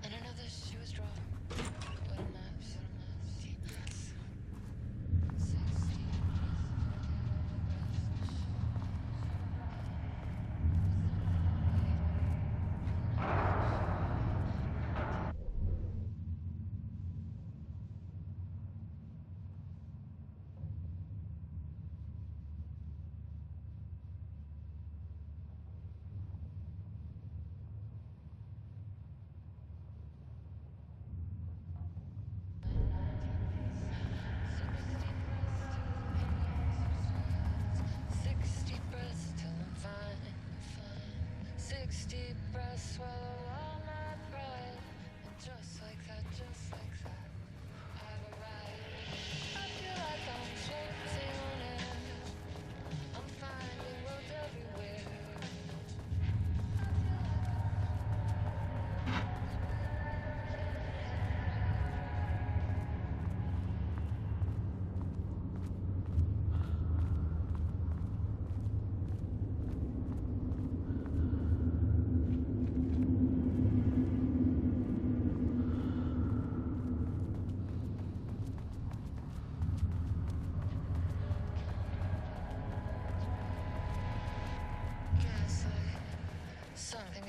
and another shoe was drawn. What a mess, deep breaths. 60.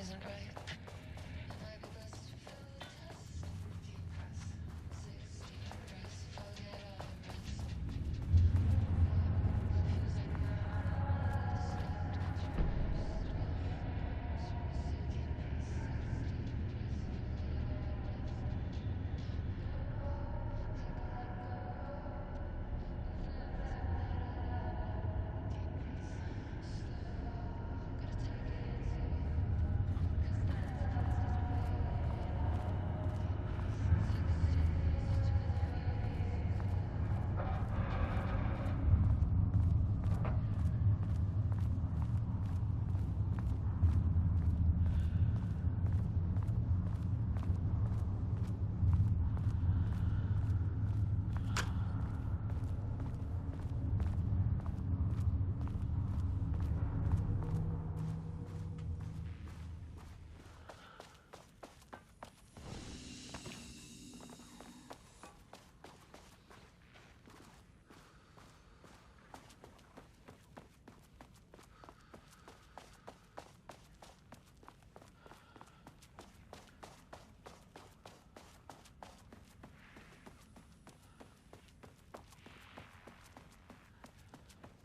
isn't right. It might be best to fail the test. Deep breaths, 6 deep breaths, forget all the rest. Feels like my heart stopped at your breast. So we say deep breaths, 6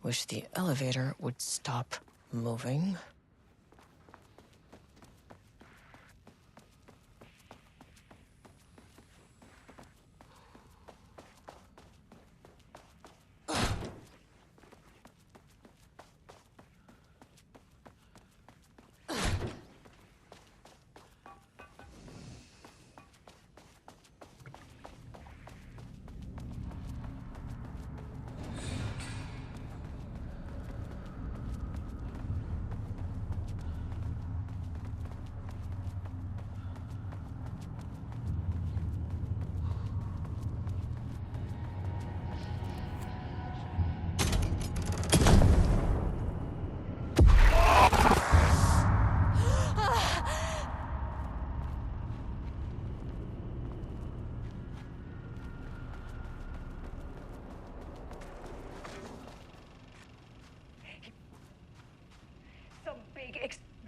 Wish the elevator would stop moving.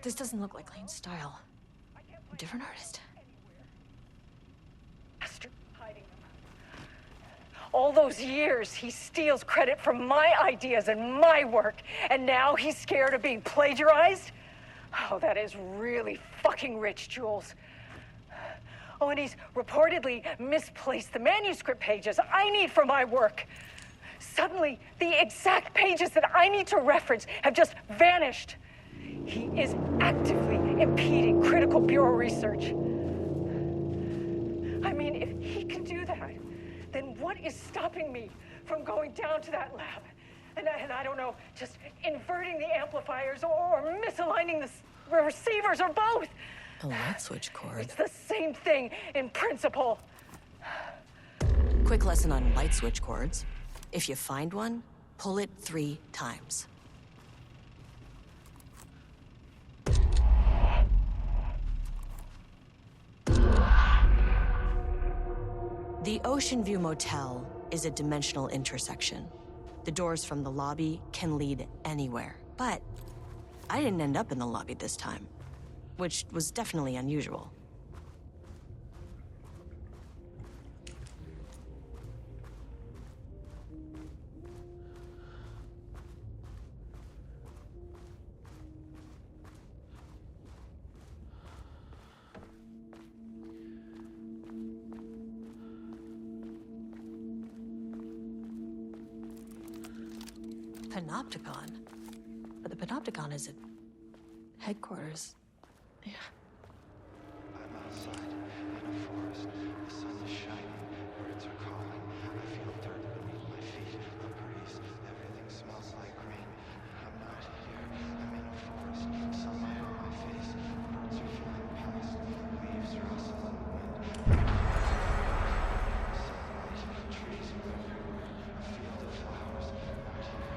This doesn't look like Lane's style. Different artist. Hiding them. All those years, he steals credit for my ideas and my work, and now he's scared of being plagiarized? Oh, that is really fucking rich, Jules. Oh, and he's reportedly misplaced the manuscript pages I need for my work. Suddenly, the exact pages that I need to reference have just vanished. He is actively impeding critical bureau research. I mean, if he can do that, then what is stopping me from going down to that lab? And I don't know, just inverting the amplifiers or misaligning the receivers or both. A light switch cord. It's the same thing in principle. Quick lesson on light switch cords. If you find one, pull it 3 times. The Ocean View Motel is a dimensional intersection. The doors from the lobby can lead anywhere, but I didn't end up in the lobby this time, which was definitely unusual. Panopticon? But the Panopticon is at headquarters. Yeah. I'm outside in a forest. The sun is shining. Birds are calling. I feel dirt beneath my feet. A breeze. Everything smells like rain. I'm not here. I'm in a forest. Sunlight on my face. Birds are flying past. Leaves rustle in the wind. Sunlight. Trees are everywhere. A field of flowers. Not here.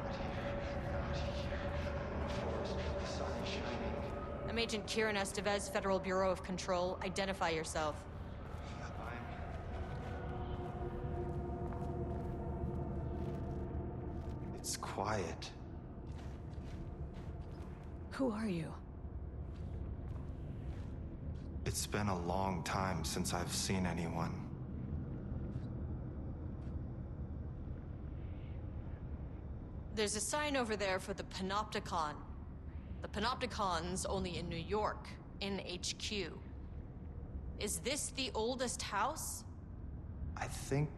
Not here. Not here. I'm in a forest. The sun is shining. I'm Agent Kieran Estevez, Federal Bureau of Control. Identify yourself. It's quiet. Who are you? It's been a long time since I've seen anyone. There's a sign over there for the Panopticon. The Panopticon's only in New York, in HQ. Is this the oldest house? I think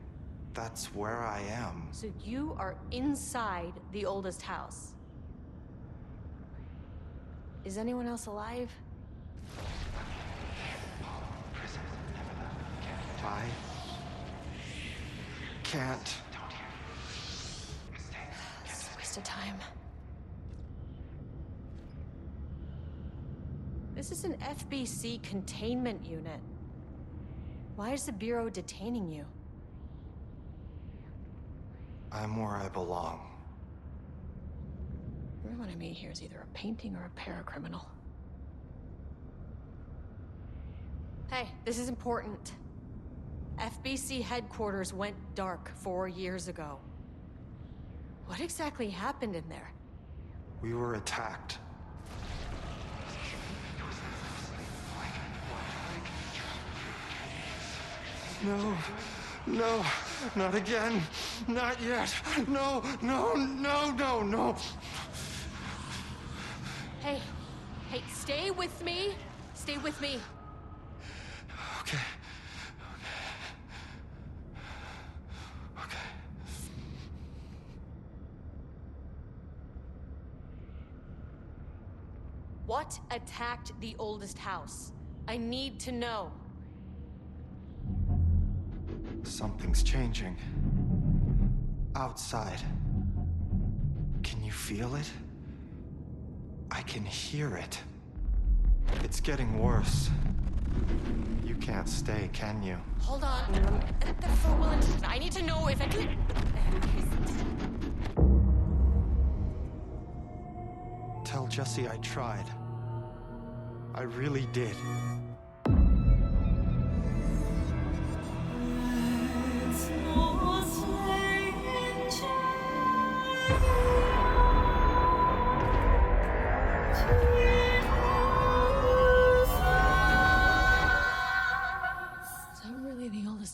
that's where I am. So you are inside the oldest house. Is anyone else alive? I can't. It's a waste of time. This is an FBC containment unit. Why is the Bureau detaining you? I'm where I belong. Everyone I meet here is either a painting or a paracriminal. Hey, this is important. FBC headquarters went dark 4 years ago. What exactly happened in there? We were attacked. No, no, not again. Not yet. No, no, no, no, no. Hey, stay with me. Stay with me. Okay. Okay. What attacked the oldest house? I need to know. Something's changing. Outside. Can you feel it? I can hear it. It's getting worse. You can't stay, can you? Hold on. For will intention. I need to know if I can. Tell Jesse I tried. I really did.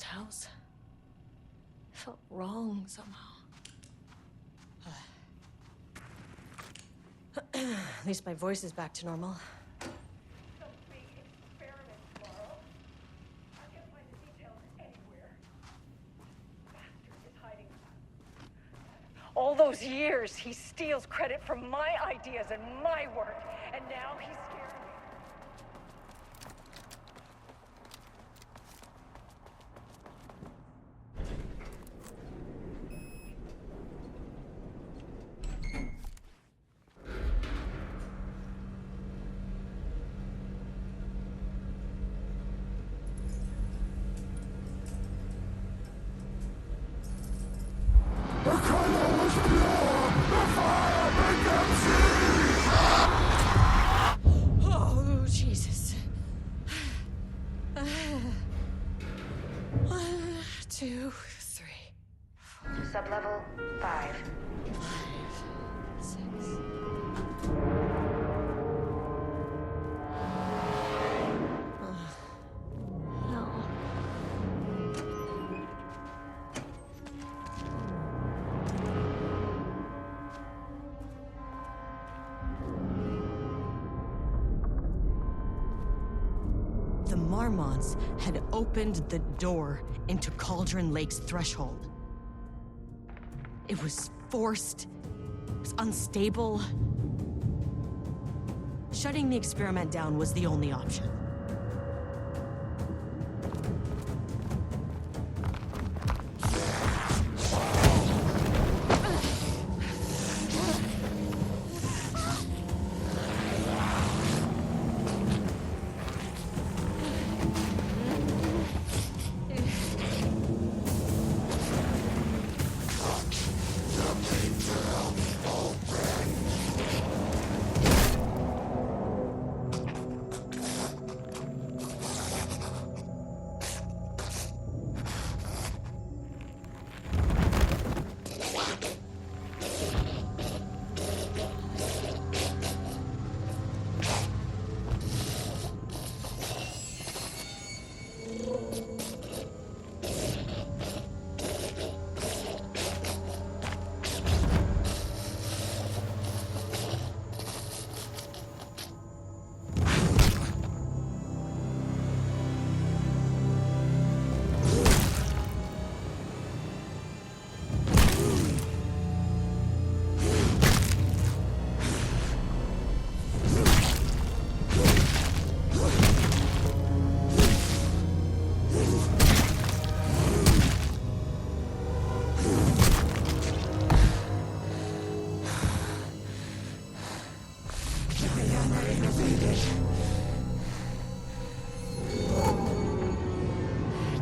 House. It felt wrong somehow. At least my voice is back to normal. All those years, he steals credit for my ideas and my work, and now he's scared me. Oh, Jesus. 1, 2, 3. Sublevel 5. 6. No. The Marmonts had opened the door into Cauldron Lake's threshold. It was forced. It was unstable. Shutting the experiment down was the only option.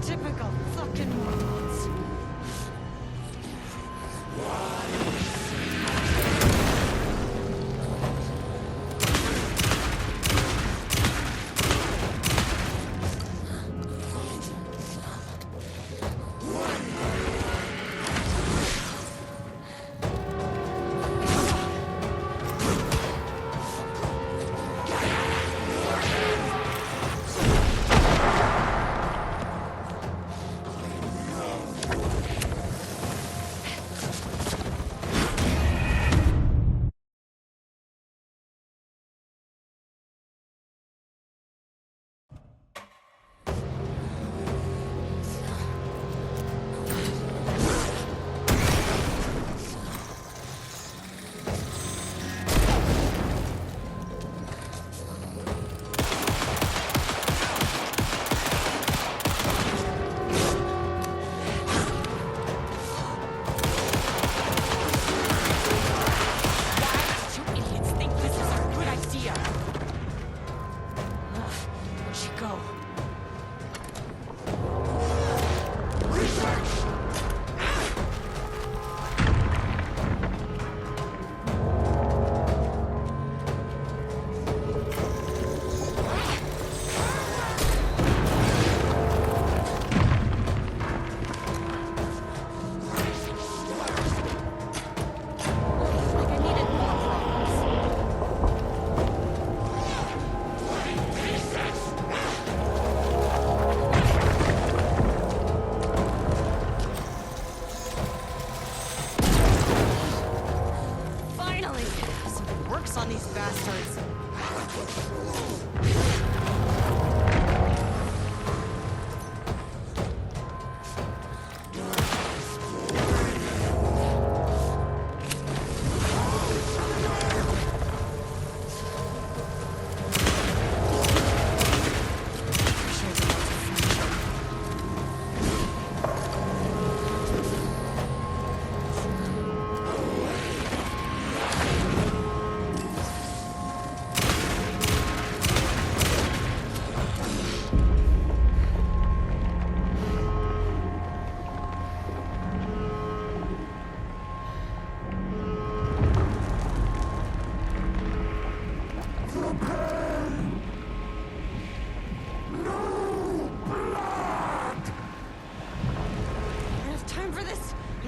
Typical fucking morons.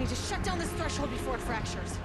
need to shut down this threshold before it fractures.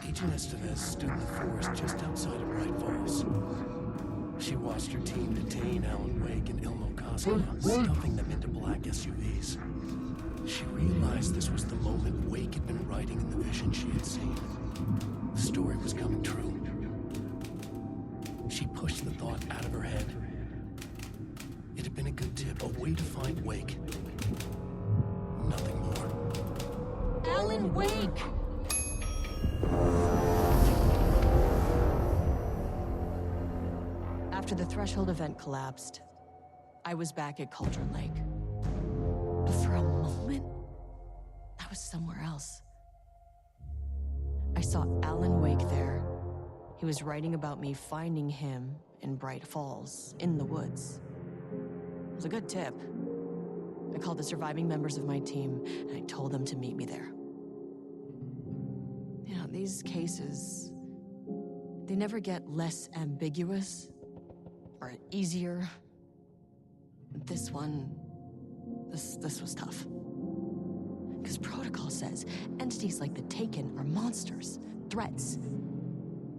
Agent Estevez stood in the forest just outside of Bright Falls. She watched her team detain Alan Wake and Ilmo Koska, stuffing them into black SUVs. She realized this was the moment Wake had been writing in the vision she had seen. The story was coming true. She pushed the thought out of her head. It had been a good tip, a way to find Wake. Nothing more. Alan Wake! After the threshold event collapsed, I was back at Cauldron Lake. But for a moment, I was somewhere else. I saw Alan Wake there. He was writing about me finding him in Bright Falls, in the woods. It was a good tip. I called the surviving members of my team, and I told them to meet me there. You know, these cases, they never get less ambiguous or easier. This one, this was tough. Because protocol says entities like the Taken are monsters, threats.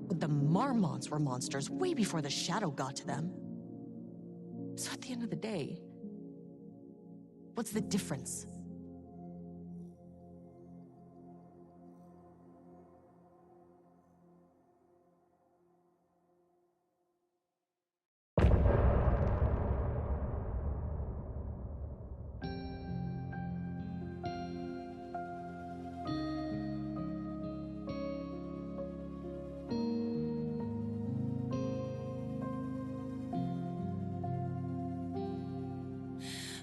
But the Marmonts were monsters way before the Shadow got to them. So at the end of the day, what's the difference?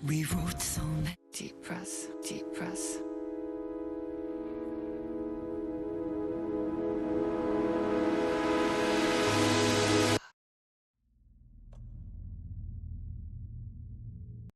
We wrote so many.